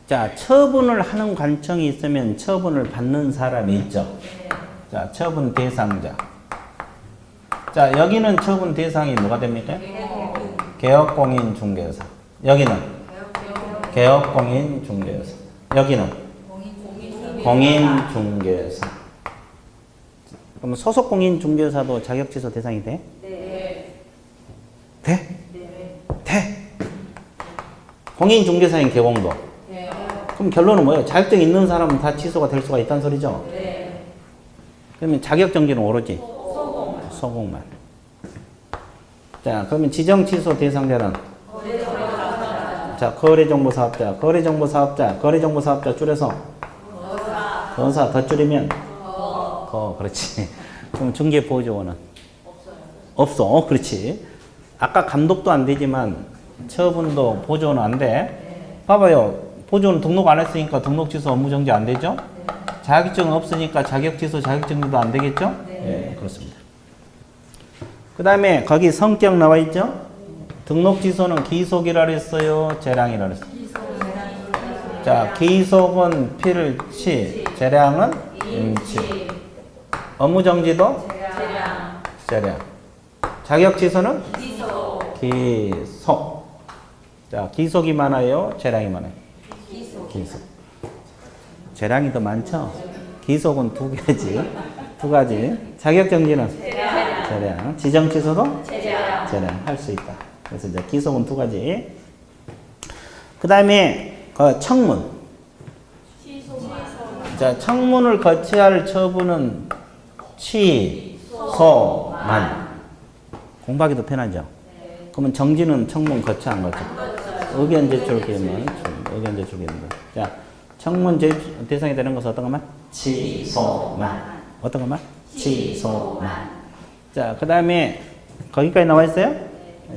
자, 처분을 하는 관청이 있으면 처분을 받는 사람이 있죠. 자, 처분 대상자. 자, 여기는 처분 대상이 누가 됩니까? 개업공인중개사. 여기는 개업공인중개사. 여기는 공인중개사. 그럼 소속 공인중개사도 자격취소 대상이 돼? 네. 돼? 네. 돼. 공인중개사인 개공도. 네. 그럼 결론은 뭐예요? 자격증 있는 사람은 다 취소가 될 수가 있다는 소리죠? 네. 그러면 자격정지는 오로지 소공만. 자, 그러면 지정 취소 대상자는 자, 거래정보사업자, 거래정보사업자, 거래정보사업자 줄여서 거사 더 줄이면 그렇지. 그럼 중개보조원은 없어. 그렇지. 아까 감독도 안 되지만 처분도 보조는 안 돼. 봐봐요. 보조는 등록 안 했으니까 등록 취소 업무 정지 안 되죠? 자격증 없으니까 자격 취소 자격정지도 안 되겠죠? 네, 그렇습니다. 그 다음에 거기 성격 나와 있죠? 등록 취소는 기속이라 그랬어요? 재량이라 그랬어요? 자, 기속은 필치, 재량은 임치. 업무 정지도 재량. 자격 취소는 기속. 자, 기속이 많아요? 재량이 많아요? 기속. 재량이 더 많죠? 기속은 2개지. 2가지. 자격 정지는 재량. 지정 취소도 재량. 할 수 있다. 그래서 이제 기속은 2가지. 그 다음에 청문. 자, 청문을 거쳐야 할 처분은 취소만. 공부하기도 편하죠? 그러면 정지는 청문 거쳐 안 거쳐? 의견 제출 기만. 의견 제출 기만. 자, 청문 대상이 되는 것은 어떤 것만? 취소만. 어떤 것만? 취소만. 자, 그 다음에 거기까지 나와 있어요?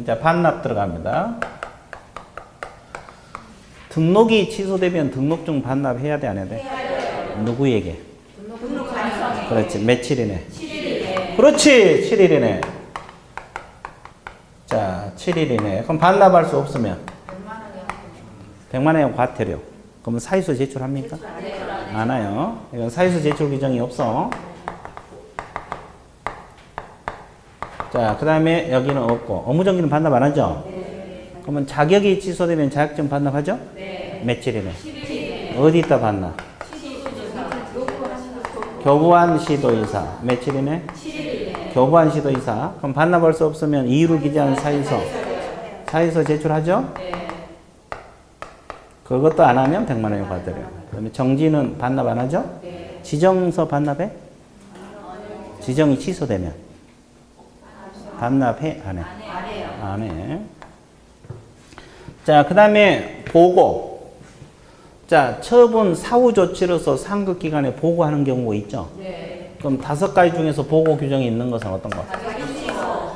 자, 반납 들어갑니다. 등록이 취소되면 등록증 반납해야 돼, 안 해야 돼? 누구에게? 그렇지, 며칠이네? 7일이네. 그렇지, 7일이네. 자, 7일이네. 그럼 반납할 수 없으면? 100만 원이요. 과태료. 그러면 사유서 제출합니까? 안 와요. 이건 사유서 제출 규정이 없어. 자, 그 다음에 여기는 없고, 업무정지는 반납 안 하죠? 그러면 자격이 취소되면 자격증 반납하죠? 며칠이네? 어디다 반납? 교부한 시도이사. 며칠이네? 교부한 시도이사. 그럼 반납할 수 없으면 이유를 기재한 사유서. 사유서 제출하죠? 그것도 안 하면 100만 원 요구하더래요. 그다음에 정지는 반납 안 하죠? 지정서 반납해? 지정이 취소되면 반납해? 안 해? 안 해. 자, 그 다음에 보고. 자, 처분 사후 조치로서 상급 기관에 보고하는 경우가 있죠? 그럼 5가지 중에서 보고 규정이 있는 것은 어떤 것?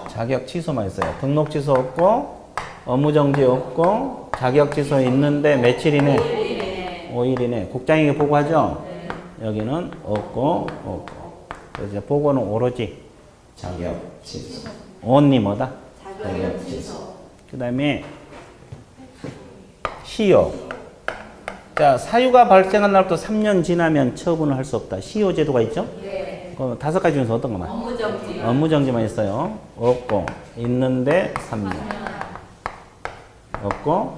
자격 취소만 있어요. 등록 취소 없고, 업무 정지 없고, 자격 취소 있는데 며칠이네? 5일이네. 국장에게 보고하죠? 여기는 없고. 그래서 이제 보고는 오로지 자격 취소. only 뭐다? 자격 취소. 그 다음에 시효. 자, 사유가 발생한 날부터 3년 지나면 처분을 할 수 없다. 시효 제도가 있죠? 그럼 5가지 중에서 어떤 것만? 업무정지만 있어요. 없고, 있는데 3년. 없고.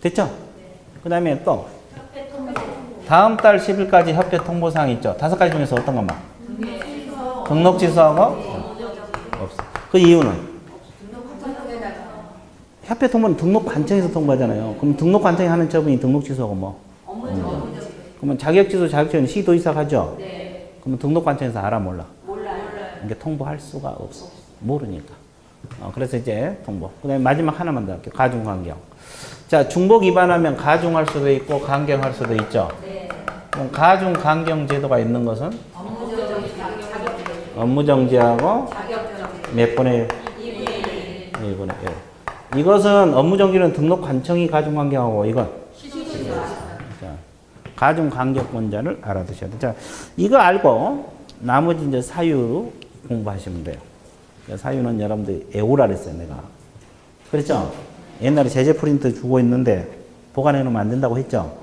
됐죠? 그 다음에 또, 다음 달 10일까지 협회 통보사항 있죠? 5가지 중에서 어떤 것만? 등록 취소하고? 없어. 그 이유는? 협회 통보는 등록 관청에서 통보하잖아요. 그럼 등록 관청이 하는 처분이 등록 취소하고 뭐? 그러면 자격 취소, 자격증은 시도이사가 하죠? 그러면 등록 관청에서 알아 몰라? 이게 통보할 수가 없어. 모르니까. 그래서 이제 통보. 그 다음에 마지막 하나만 더 할게요. 가중강경. 자, 중복 위반하면 가중할 수도 있고 강경할 수도 있죠? 그럼 가중강경 제도가 있는 것은? 업무정지하고 몇 분의 1? 1분의 1. 이것은 업무정지는 등록관청이 가중강경하고 이건 가중강경권자를 알아두셔야 돼요. 자, 이거 알고 나머지 이제 사유 공부하시면 돼요. 사유는 여러분들 애우라 그랬어요, 내가. 그랬죠? 옛날에 제재 프린트 주고 있는데 보관해 놓으면 안 된다고 했죠?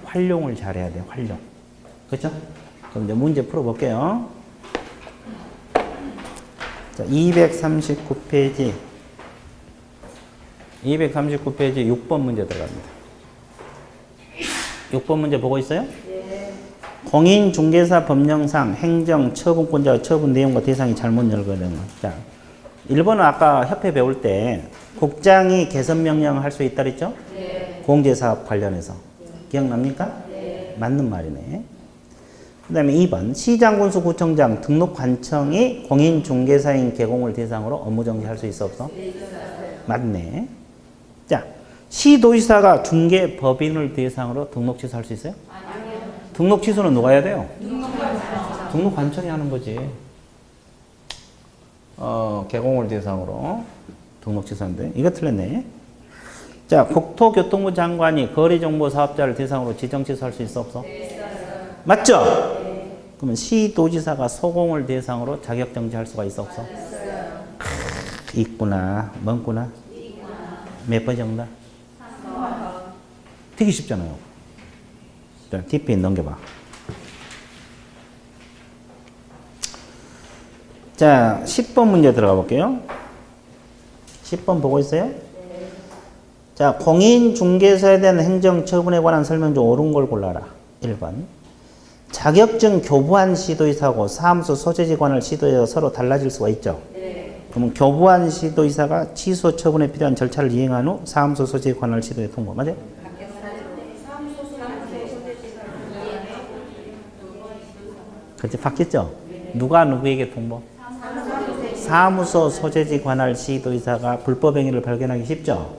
활용을 잘해야 돼요, 활용. 그렇죠? 그럼 이제 문제 풀어볼게요. 자, 239페이지. 239페이지 6번 문제 들어갑니다. 6번 문제 보고 있어요? 공인중개사 법령상 행정 처분권자와 처분 내용과 대상이 잘못 열거되는. 자, 1번은 아까 협회 배울 때 국장이 개선 명령을 할 수 있다 그랬죠? 공제사업 관련해서. 기억납니까? 맞는 말이네. 그 다음에 2번 시장군수 구청장 등록관청이 공인중개사인 개공을 대상으로 업무정지할 수 있어 없어? 맞네. 자, 시도지사가 중개법인을 대상으로 등록 취소할 수 있어요? 아니요. 등록 취소는 누가 해야 돼요? 등록관청이 하는 거지. 개공을 대상으로 등록 취소하는데 이거 틀렸네. 자, 국토교통부 장관이 거래정보 사업자를 대상으로 지정 취소할 수 있어 없어? 맞죠? 그러면 시도지사가 소공을 대상으로 자격정지할 수가 있어 없어? 있구나. 뭔구나? 몇 번 정답? 되게 쉽잖아요. 자, TP 넘겨봐. 자, 10번 문제 들어가 볼게요. 10번 보고 있어요? 자, 공인중개사에 대한 행정처분에 관한 설명 중 옳은 걸 골라라. 1번. 자격증 교부한 시도이사하고 사무소 소재지 관할 시도이사가 서로 달라질 수가 있죠. 그러면 교부한 시도이사가 취소 처분에 필요한 절차를 이행한 후 사무소 소재지 관할 시도에 통보. 맞아요? 그렇지, 바뀌었죠? 누가 누구에게 통보? 사무소 소재지 관할 시도이사가 불법 행위를 발견하기 쉽죠?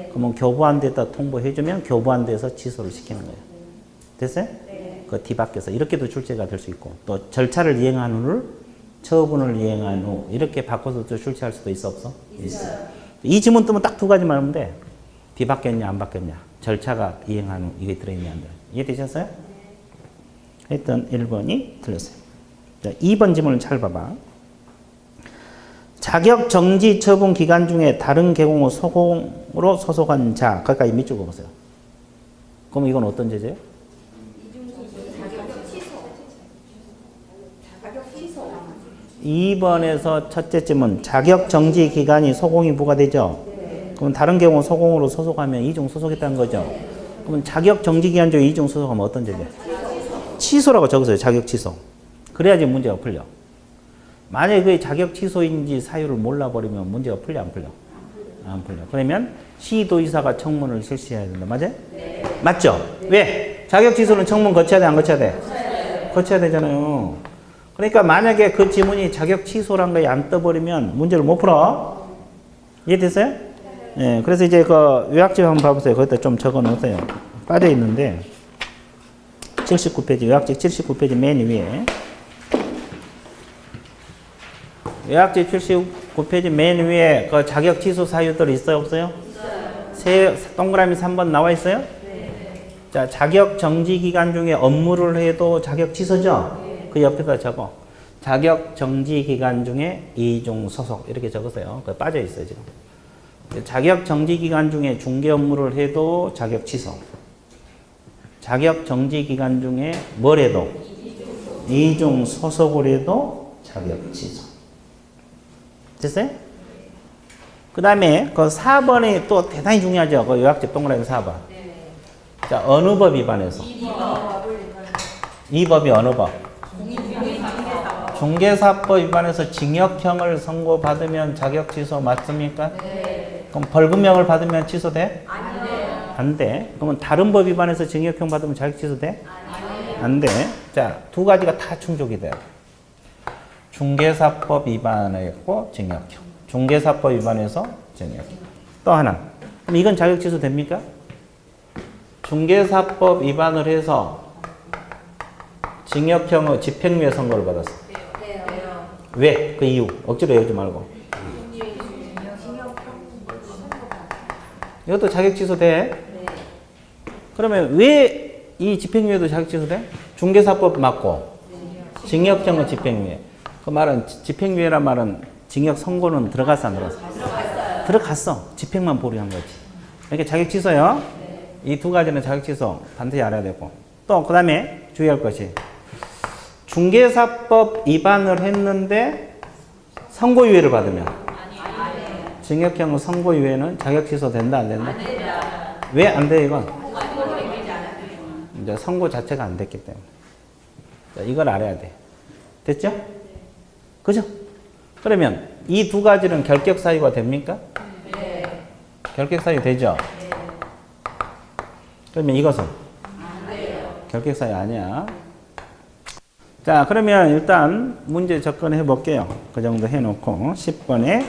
그러면 교부한 데다 통보해주면 교부한 데서 취소를 시키는 거예요. 됐어요? 그 뒤바뀌어서 이렇게도 출제가 될 수 있고 또 절차를 이행한 후를 처분을 이행한 후 이렇게 바꿔서 또 출제할 수도 있어 없어? 있어요. 이 지문 뜨면 딱 2가지만 하면 돼. 뒤바뀌었냐 안 바뀌었냐 절차가 이행한 후 이게 들어있냐 안 들어. 이해되셨어요? 하여튼 1번이 틀렸어요. 자, 2번 지문을 잘 봐봐. 자격 정지 처분 기간 중에 다른 개공 후 소공으로 소속한 자, 거기까지 밑줄 보세요. 그럼 이건 어떤 제재예요? 자격 취소. 자격 취소. 2번에서 첫째쯤은 자격 정지 기간이 소공이 부과되죠. 그럼 다른 경우 소공으로 소속하면 이중 소속했다는 거죠. 그러면 자격 정지 기간 중에 이중 소속하면 어떤 제재? 취소라고 적으세요. 자격 취소. 그래야지 문제가 풀려. 만약에 그게 자격 취소인지 사유를 몰라버리면 문제가 풀려 안 풀려? 안 풀려. 그러면 시도의사가 청문을 실시해야 된다. 맞아요? 네. 맞죠? 왜? 자격 취소는 청문 거쳐야 돼 안 거쳐야 돼? 거쳐야 되잖아요. 그러니까 만약에 그 지문이 자격 취소란 거에 안 떠버리면 문제를 못 풀어. 이해됐어요? 예, 그래서 이제 그 요약집 한번 봐보세요. 거기다 좀 적어 놓으세요. 빠져 있는데 79페이지 요약집 79페이지 맨 위에 요약집 79페이지 맨 위에 그 자격 취소 사유들 있어요 없어요? 세 동그라미 3번 나와 있어요? 네. 자, 자격 정지 기간 중에 업무를 해도 자격 취소죠? 네. 그 옆에다 적어. 자격 정지 기간 중에 이중 소속 이렇게 적으세요. 그 빠져 있어요 지금. 자격 정지 기간 중에 중개 업무를 해도 자격 취소. 자격 정지 기간 중에 뭘 해도 이중 소속을 해도 자격 취소. 됐어요? 그 다음에 그 4번이 또 대단히 중요하죠. 그 요약집 동그라미 4번. 자, 어느 법 위반해서? 이 법이 어느 법? 중개사법 위반해서 징역형을 선고받으면 자격 취소 맞습니까? 네. 그럼 벌금형을 받으면 취소돼? 아니요. 안 돼. 그러면 다른 법 위반해서 징역형 받으면 자격 취소돼? 아니요. 안 돼. 자, 두 가지가 다 충족이 돼요. 중개사법 위반했고 징역형. 중개사법 위반해서 징역형. 또 하나. 그럼 이건 자격 취소 됩니까? 중개사법 위반을 해서 징역형의 집행유예 선고를 받았어. 돼요. 왜? 그 이유. 억지로 외우지 말고. 이것도 자격 취소돼? 네. 그러면 왜 이 집행유예도 자격 취소돼? 중개사법 맞고 징역형은 집행유예. 그 말은 집행유예란 말은 징역 선고는 들어갔어 안 들어갔어? 들어갔어요. 들어갔어. 집행만 보류한 거지. 이렇게 자격 취소요. 네. 이 두 가지는 자격 취소 반드시 알아야 되고. 또 그 다음에 주의할 것이 중개사법 위반을 했는데 선고유예를 받으면 징역형 선고유예는 자격 취소 된다 안 된다? 왜 안 돼 이건? 이제 선고 자체가 안 됐기 때문에. 자, 이걸 알아야 돼. 됐죠? 그죠? 그러면 이 두 가지는 결격 사유가 됩니까? 네. 결격 사유 되죠? 네. 그러면 이것은? 안 돼요. 결격 사유 아니야. 자, 그러면 일단 문제 접근해 볼게요. 그 정도 해놓고 10번에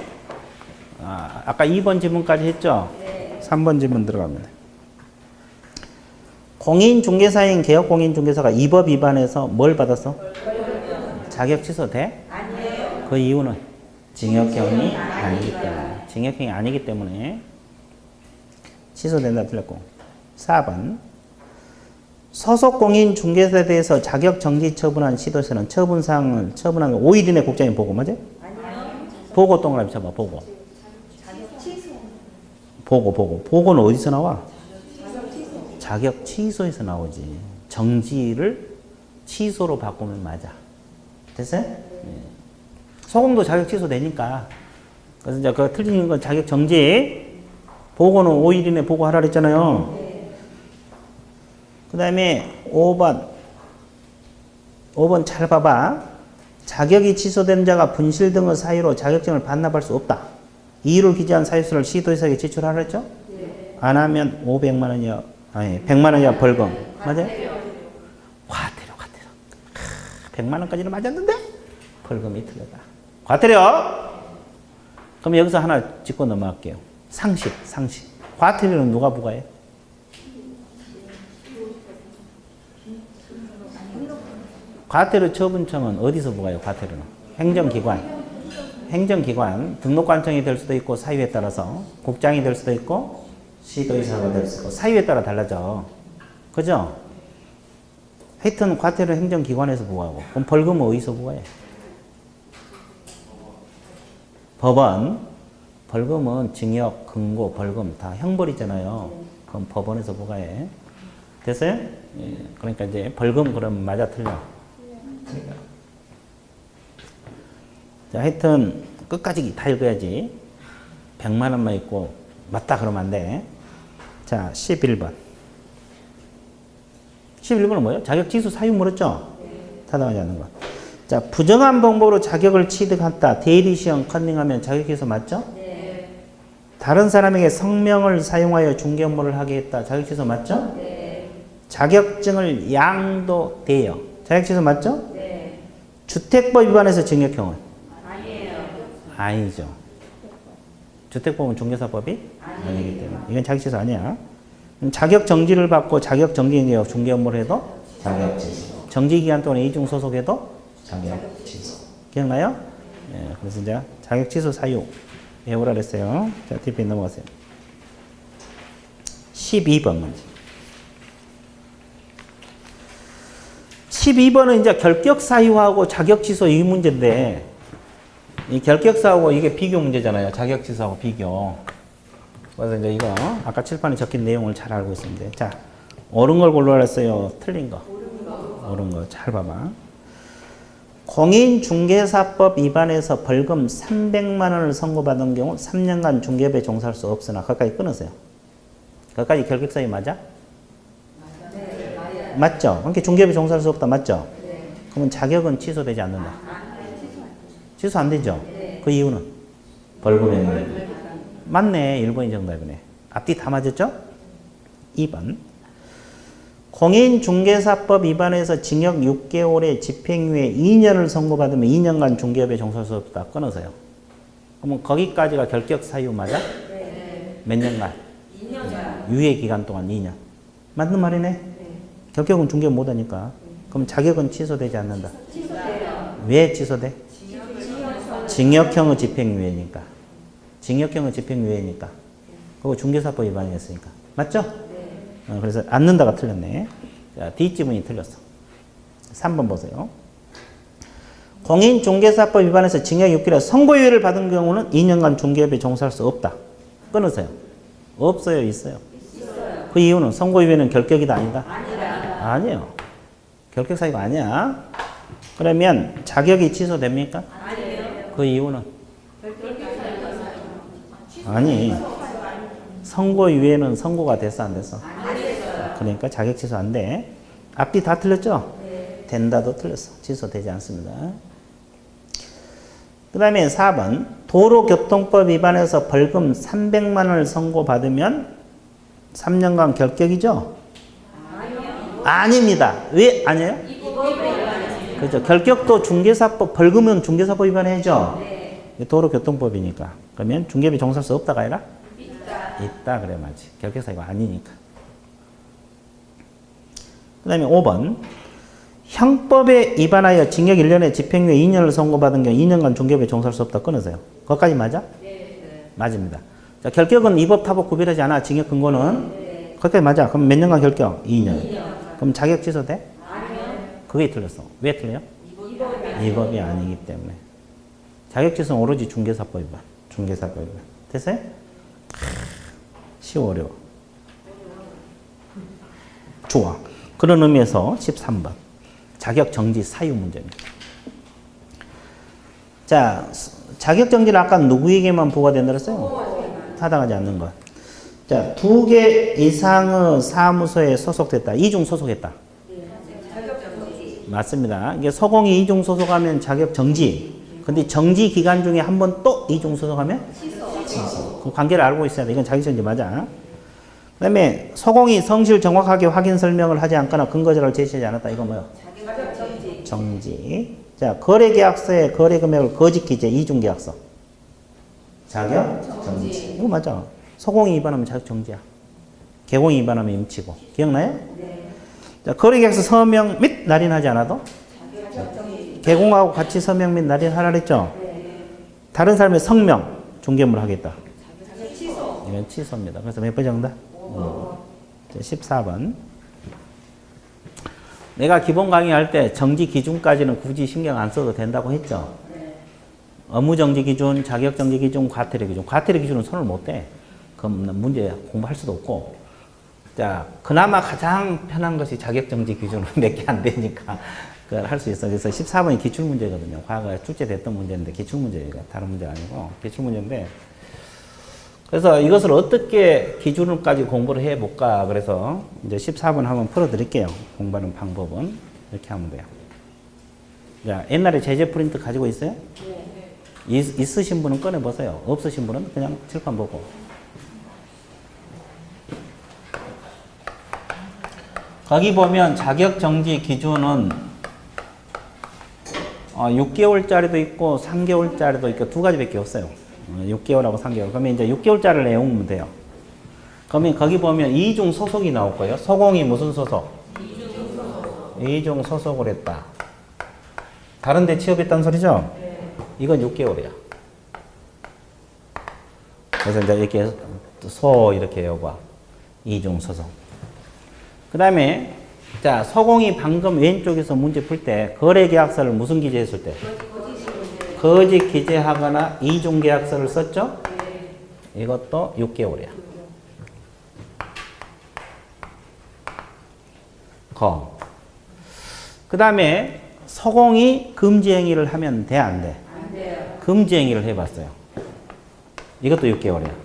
아까 2번 지문까지 했죠? 네. 3번 지문 들어갑니다. 공인중개사인 개업공인중개사가 이 법 위반해서 뭘 받았어? 자격 취소 돼? 아니에요. 그 이유는 징역형이 아니기 때문에. 징역형이 아니기 때문에 취소된다 틀렸고. 4번. 소속 공인 중개사에 대해서 자격 정지 처분한 시도에서는 처분사항을 처분한 5일 이내 국장님 보고 맞아요? 아니요. 보고 동그라미 쳐봐. 보고. 자격 취소. 보고. 보고는 어디서 나와? 자격 취소에서 나오지. 정지를 취소로 바꾸면 맞아. 됐어요? 네. 소공도 자격 취소 되니까. 그래서 이제 그 틀린 건 자격 정지. 보고는 5일 이내 보고하라 그랬잖아요. 그 다음에 5번 잘 봐봐. 자격이 취소된 자가 분실 등의 사유로 자격증을 반납할 수 없다. 이유를 기재한 사유서를 시도의사에게 제출하라 했죠? 네. 안 하면 500만 원이야. 아니 100만 원이야 벌금. 맞아요? 과태료. 100만 원까지는 맞았는데 벌금이 틀렸다. 과태료. 그럼 여기서 하나 짚고 넘어갈게요. 상식. 과태료는 누가 부과해? 과태료 처분청은 어디서 부과해요? 과태료는 행정기관 등록관청이 될 수도 있고 사유에 따라서 국장이 될 수도 있고 시도의사가 될 수도 있고 사유에 따라 달라져. 그죠? 하여튼 과태료 행정기관에서 부과하고 그럼 벌금은 어디서 부과해? 법원. 벌금은 징역, 금고, 벌금 다 형벌이잖아요. 그럼 법원에서 부과해. 됐어요? 예. 그러니까 이제 벌금 그럼 맞아 틀려. 그러니까. 자, 하여튼 끝까지 다 읽어야지. 100만 원만 있고 맞다 그러면 안 돼. 자, 11번. 11번은 뭐예요? 자격지수 사유 물었죠? 타당하지 않는 것. 자, 부정한 방법으로 자격을 취득한다. 대리 시험 컨닝하면 자격지수 맞죠? 네. 다른 사람에게 성명을 사용하여 중개 업무를 하게 했다. 자격지수 맞죠? 네. 자격증을 양도돼요. 자격지수 맞죠? 네. 주택법 위반해서 징역형은? 아니에요. 아니죠. 주택법은 중개사법이 아니기 때문에 이건 자격지수 아니야. 그럼 자격 정지를 받고 자격 정지에 중개 업무를 해도 자격지수. 정지 기간 동안에 이중 소속해도 자격지수. 기억나요? 예, 그래서 이제 자격지수 사유 외우라 그랬어요. 자, TP 넘어가세요. 12번 문제. 12번은 이제 결격 사유하고 자격 취소 이 문제인데, 이 결격 사유하고 이게 비교 문제잖아요. 자격 취소하고 비교. 그래서 이제 이거 아까 칠판에 적힌 내용을 잘 알고 있습니다. 자, 옳은 걸 골라라 했어요. 틀린 거. 옳은 거. 잘 봐봐. 공인중개사법 위반해서 벌금 300만 원을 선고받은 경우 3년간 중개업에 종사할 수 없으나 거기까지 끊으세요. 거기까지 결격 사유 맞아? 네. 맞아요. 맞죠? 그러니까 중개업에 종사할 수 없다. 맞죠? 네. 그러면 자격은 취소되지 않는다. 취소 안 되죠? 네. 그 이유는? 벌금에. 맞네. 1번이 정답이네. 앞뒤 다 맞았죠? 2번. 공인중개사법 위반해서 징역 6개월에 집행유예 2년을 선고받으면 2년간 중개업에 종사할 수 없다. 끊으세요. 그러면 거기까지가 결격 사유 맞아? 네. 몇 년간? 2년간. 유예 기간 동안 2년. 맞는 말이네? 네. 결격은 중개업 못하니까. 그럼 자격은 취소되지 않는다. 취소돼요. 왜 취소돼? 징역형. 징역형의 집행유예니까. 징역형의 집행유예니까. 그거 중개사법 위반이었으니까. 맞죠? 네. 그래서 않는다가 틀렸네. 자, 뒷지문이 틀렸어. 3번 보세요. 공인중개사법 위반해서 징역 6개월 선고유예를 받은 경우는 2년간 중개업에 종사할 수 없다. 끊으세요. 없어요? 있어요? 있어요. 그 이유는 선고유예는 결격이다 아니다? 아니다. 아니에요. 결격 사유가 아니야. 그러면 자격이 취소됩니까? 아니에요. 그 이유는? 결격 사유가 아니. 선고유예는 선고가 됐어 안 됐어? 안 됐어요. 그러니까 자격 취소 안 돼. 앞뒤 다 틀렸죠? 네. 된다도 틀렸어. 취소되지 않습니다. 그 다음에 4번. 도로교통법 위반해서 벌금 300만 원을 선고받으면 3년간 결격이죠? 아닙니다. 왜 아니에요? 그렇죠. 결격도 중개사법, 벌금은 중개사법 위반해야죠? 네. 도로교통법이니까. 그러면 중개업에 종사할 수 없다가 아니라? 있다. 있다 그래 맞지. 결격 사유가 아니니까. 그 다음에 5번. 형법에 위반하여 징역 1년에 집행유예 2년을 선고받은 경우 2년간 중개업에 종사할 수 없다. 끊으세요. 거기까지 맞아? 네. 맞습니다. 자, 결격은 위법 타법 구별하지 않아. 징역 근거는. 네. 거기까지 맞아. 그럼 몇 년간 결격? 2년. 2년. 그럼 자격 취소돼? 아니면 그게 틀렸어. 왜 틀려요? 이법이 위법이 아니기 때문에. 자격 취소는 오로지 중개사법 위반. 중개사법 위반. 됐어요? 쉬워 어려워. 좋아. 그런 의미에서 13번. 자격 정지 사유 문제입니다. 자, 자격 정지는 아까 누구에게만 부과된다 그랬어요? 타당하지 않는 것. 자, 2개 이상의 사무소에 소속됐다. 이중 소속했다. 자격 정지. 맞습니다. 이게 소공이 이중 소속하면 자격 정지. 근데 정지 기간 중에 한 번 또 이중 소속하면 취소. 그 관계를 알고 있어야 돼. 이건 자격 정지 맞아. 그다음에 소공이 성실 정확하게 확인 설명을 하지 않거나 근거 자료를 제시하지 않았다. 이거 뭐요? 자격 정지. 정지. 자, 거래계약서에 거래 금액을 거짓 기재 이중 계약서. 자격 정지. 이거 맞아. 소공이 위반하면 자격 정지야. 개공이 위반하면 임치고. 기억나요? 네. 자, 거래계약서 서명 및 날인하지 않아도 자격 정지. 개공하고 같이 서명 및 날인하라 그랬죠? 네. 다른 사람의 성명 중개물 하겠다. 자격 취소. 이건 취소입니다. 그래서 몇 번 정답? 14번. 내가 기본 강의할 때 정지 기준까지는 굳이 신경 안 써도 된다고 했죠? 네. 업무 정지 기준, 자격 정지 기준, 과태료 기준. 과태료 기준은 손을 못 대. 그럼 문제 공부할 수도 없고. 자, 그나마 가장 편한 것이 자격정지 기준으로 몇 개 안 되니까 그걸 할 수 있어. 그래서 14번이 기출문제거든요. 과거에 출제됐던 문제인데 기출문제가 다른 문제가 아니고 기출문제인데 그래서 이것을 어떻게 기준을까지 공부를 해볼까. 그래서 이제 14번 한번 풀어드릴게요. 공부하는 방법은 이렇게 하면 돼요. 자, 옛날에 제재 프린트 가지고 있어요? 네. 있으신 분은 꺼내보세요. 없으신 분은 그냥 칠판 보고. 거기 보면 자격정지 기준은 6개월짜리도 있고 3개월짜리도 있고 두 가지밖에 없어요. 6개월하고 3개월. 그러면 이제 6개월짜리를 외우면 돼요. 그러면 거기 보면 이중 소속이 나올 거예요. 소공이 무슨 소속? 이중 소속을 했다. 다른 데 취업했다는 소리죠? 이건 6개월이야. 그래서 이제 이렇게 이렇게 외우고 이중 소속. 그 다음에 자, 서공이 방금 왼쪽에서 문제 풀 때 거래계약서를 무슨 기재했을 때? 거짓 기재하거나 이중계약서를 썼죠? 이것도 6개월이야. 그 다음에 서공이 금지행위를 하면 돼, 안 돼? 안 돼요. 금지행위를 해봤어요. 이것도 6개월이야.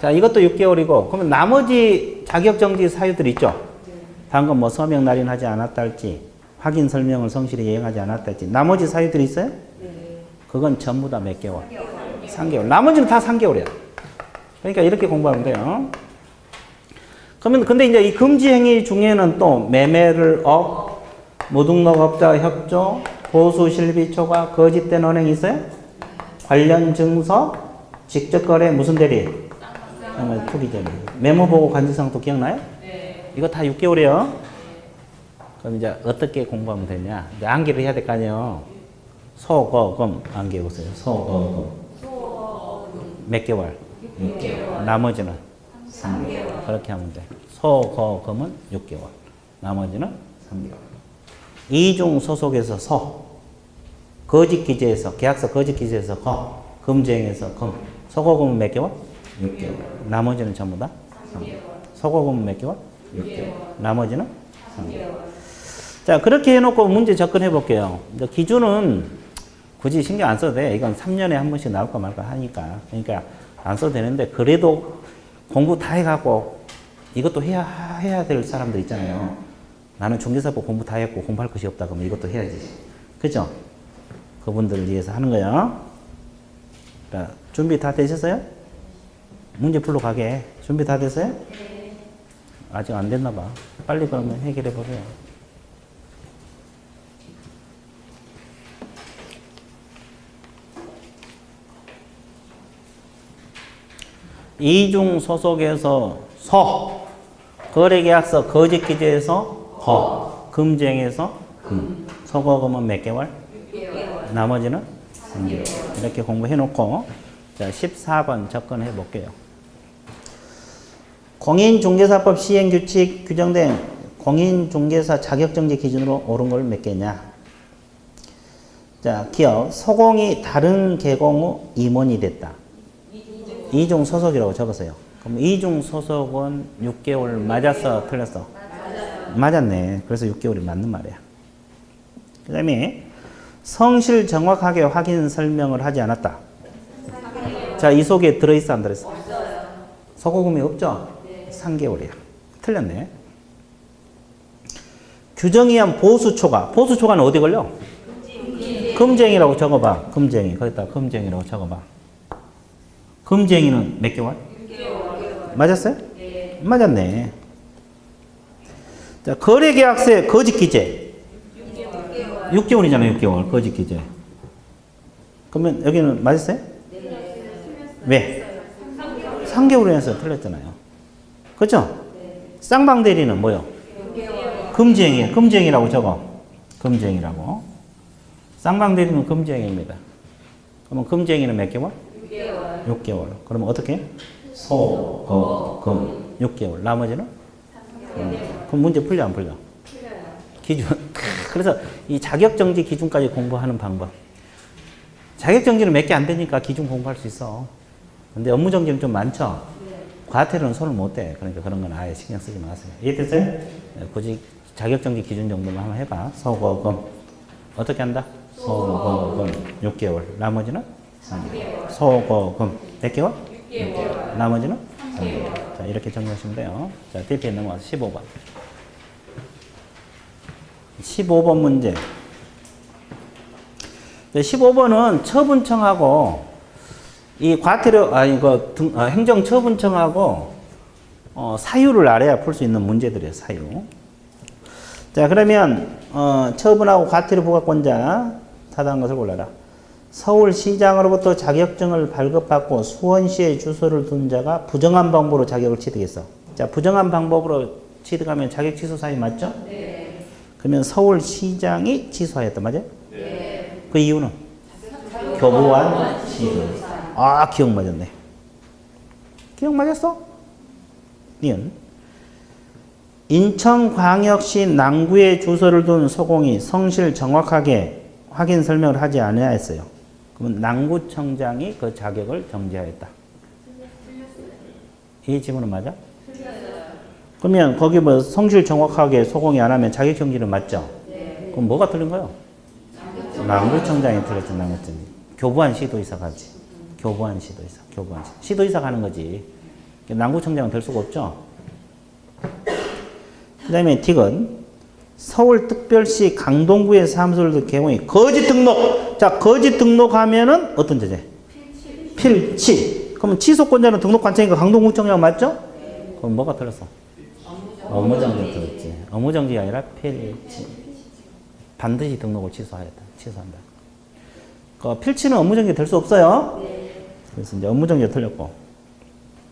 자, 이것도 6개월이고, 그러면 나머지 자격정지 사유들 있죠? 방금 뭐 서명 날인하지 않았다 할지, 확인 설명을 성실히 이행하지 않았다 할지, 나머지 사유들이 있어요? 그건 전부 다 몇 개월? 3개월. 나머지는 다 3개월이야. 그러니까 이렇게 공부하면 돼요. 그러면 근데 이제 이 금지 행위 중에는 또 매매를 무등록업자 협조, 보수 실비 초과, 거짓된 언행이 있어요? 관련 증서, 직접 거래 무슨 대리? 투기전이. 메모 보고 관지상도 기억나요? 네. 이거 다 6개월이에요. 그럼 이제 어떻게 공부하면 되냐? 이제 암기를 해야 될 거 아니에요. 소거금 암기해 보세요. 소거금. 몇 개월? 6개월. 나머지는 3개월. 그렇게 하면 돼. 소거금은 6개월. 나머지는 3개월. 이중 소속에서 거짓 기재에서 계약서 거짓 기재에서 금지행에서 소거금은 몇 개월? 6개월. 나머지는 전부 다 3개월. 소거금은 몇 개월? 6개월. 나머지는 3개월. 자, 그렇게 해놓고 문제 접근해 볼게요. 기준은 굳이 신경 안 써도 돼. 이건 3년에 한 번씩 나올까 말까 하니까. 그러니까 안 써도 되는데, 그래도 공부 다 해갖고 이것도 해야 될 사람들 있잖아요. 나는 중개사법 공부 다 했고 공부할 것이 없다. 그러면 이것도 해야지. 그죠? 그분들을 위해서 하는 거야. 자, 준비 다 되셨어요? 문제 풀러 가게. 준비 다 됐어요? 네. 아직 안 됐나 봐. 빨리 그러면 해결해 보세요. 이중 소속에서 거래계약서 거짓 기재에서 금지행에서 소거금은 몇 개월? 6개월. 나머지는 3개월. 이렇게 공부해 놓고 자, 14번 접근해 볼게요. 공인중개사법 시행규칙 규정된 공인중개사 자격정지 기준으로 옳은 걸 몇 개냐? 자, 기억. 소공이 다른 계공 후 임원이 됐다. 이중 소속이라고 적었어요. 그럼 이중 소속은 6개월 맞았어? 틀렸어? 맞았네. 그래서 6개월이 맞는 말이야. 그 다음에 성실 정확하게 확인 설명을 하지 않았다. 자, 이 속에 들어있어 안 들어있어? 소거금이 없죠? 3개월이야. 틀렸네. 규정이한 보수초과. 보수초과는 어디 걸려? 금지행위라고 적어봐. 금지행위. 거기다 금지행위라고 적어봐. 금지행위는 몇 개월? 6개월. 맞았어요? 네. 맞았네. 자, 거래계약서의 거짓 기재. 6개월. 6개월이잖아요, 6개월. 거짓 기재. 그러면 여기는 맞았어요? 네. 왜? 3개월에 해서 틀렸잖아요. 그렇죠? 네. 쌍방대리는 뭐요? 6개월. 금지행위. 금지행위라고 적어. 금지행위라고. 쌍방대리는 금지행위입니다. 그러면 금지행위는 몇 개월? 6개월. 6개월. 그러면 어떻게? 소거금 6개월. 나머지는? 3개월. 그럼 문제 풀려 안 풀려? 풀려요. 기준. 그래서 이 자격정지 기준까지 공부하는 방법. 자격정지는 몇 개 안 되니까 기준 공부할 수 있어. 근데 업무 정지는 좀 많죠? 과태료는 손을 못 대. 그러니까 그런 건 아예 신경 쓰지 마세요. 이해됐어요? 굳이 자격정지 기준 정도만 한번 해봐. 소고금. 어떻게 한다? 소고금 6개월. 나머지는? 3개월. 소고금 몇 개월? 6개월. 나머지는? 3개월. 자, 이렇게 정리하시면 돼요. 자, DP에 넘어가서 15번. 15번 문제. 15번은 처분청하고 이 과태료, 행정처분청하고 사유를 알아야 풀 수 있는 문제들이에요, 사유. 자, 그러면, 처분하고 과태료 부과권자, 타당한 것을 골라라. 서울시장으로부터 자격증을 발급받고 수원시에 주소를 둔 자가 부정한 방법으로 자격을 취득했어. 자, 부정한 방법으로 취득하면 자격 취소 사유 맞죠? 네. 그러면 서울시장이 취소하였다, 맞아요? 네. 그 이유는? 교부한 시도. 아, 기억 맞았네. 기억 맞았어? 니은. 인천광역시 남구에 주소를 둔 소공이 성실 정확하게 확인 설명을 하지 않아야했어요. 그러면 남구청장이 그 자격을 정지하였다. 이 지문은 맞아? 그러면 거기 뭐 성실 정확하게 소공이 안 하면 자격 정지는 맞죠? 그럼 뭐가 틀린 거예요? 남구청장이 틀렸죠, 남구청장. 교부한 시도의사가 하지. 교부한 시도의사, 교부한 시도. 시도의사가 하는 거지. 남구청장은 될 수가 없죠. 그 다음에 틱은 서울특별시 강동구의 사무소를 둔 경우에 거짓 등록. 자, 거짓 등록하면은 어떤 죄제? 필치. 그러면 취소권자는 등록관청이니까 강동구청장 맞죠? 그럼 뭐가 틀렸어? 업무정지 틀렸지. 업무정지가 아니라 필치. 반드시 등록을 취소하였다. 취소한다. 그 필치는 업무정지 될 수 없어요. 그래서 이제 업무정지가 틀렸고.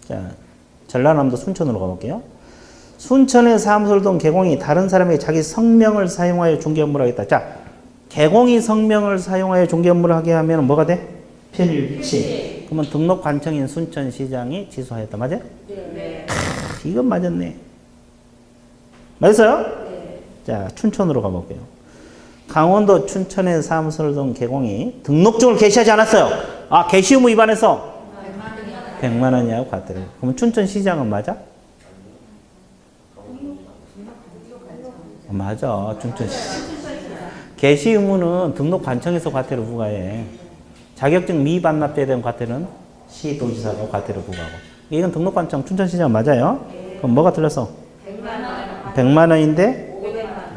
자, 전라남도 순천으로 가볼게요. 순천의 사무소를 둔 개공이 다른 사람에게 자기 성명을 사용하여 중개 업무를 하겠다. 자, 개공이 성명을 사용하여 중개 업무를 하게 하면 뭐가 돼? 필치. 그러면 등록관청인 순천시장이 취소하였다. 맞아요? 네. 이건 맞았네. 맞았어요? 네. 자, 춘천으로 가볼게요. 강원도 춘천의 사무소를 둔 개공이 등록증을 게시하지 않았어요. 아, 게시 의무 위반해서 100만 원이하고 과태료. 그러면 춘천시장은 맞아? 맞아, 춘천시장. 게시 의무는 등록관청에서 과태료 부과해. 자격증 미반납돼야 되는 과태료는 시도지사가 과태료 부과하고. 이건 등록관청 춘천시장 맞아요? 그럼 뭐가 틀렸어? 100만 원인데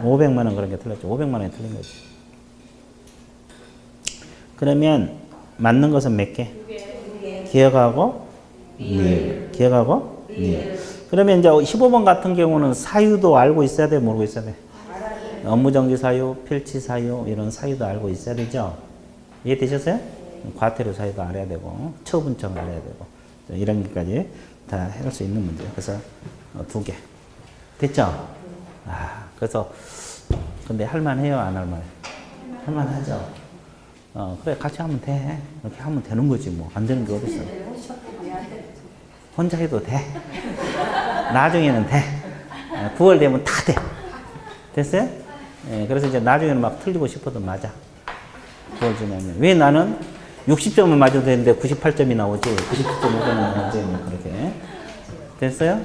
500만 원 그런 게 틀렸죠. 500만 원이 틀린 거지. 그러면 맞는 것은 몇 개? 기억하고 기억하고 그러면 이제 15번 같은 경우는 사유도 알고 있어야 돼, 모르고 있어야 돼? 업무정지 사유, 필치 사유 이런 사유도 알고 있어야 되죠. 이해되셨어요? 과태료 사유도 알아야 되고 처분청 알아야 되고 이런 것까지 다 해낼 수 있는 문제. 그래서 2개 됐죠? 아, 그래서 근데 할만해요, 안 할만해? 할만하죠. 그래 같이 하면 돼. 이렇게 하면 되는 거지 뭐. 안 되는 게 어딨어. 혼자 해도 돼. 나중에는 돼. 9월 되면 다 돼. 됐어요? 예, 그래서 이제 나중에는 막 틀리고 싶어도 맞아. 9월 지나면. 왜 나는 60점을 맞아도 되는데 98점이 나오지? 99.5점이 나오지? 뭐 그렇게. 됐어요?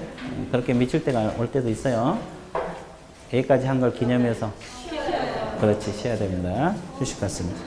그렇게 미칠 때가 올 때도 있어요. 여기까지 한 걸 기념해서. 그렇지, 쉬어야 됩니다. 휴식 같습니다.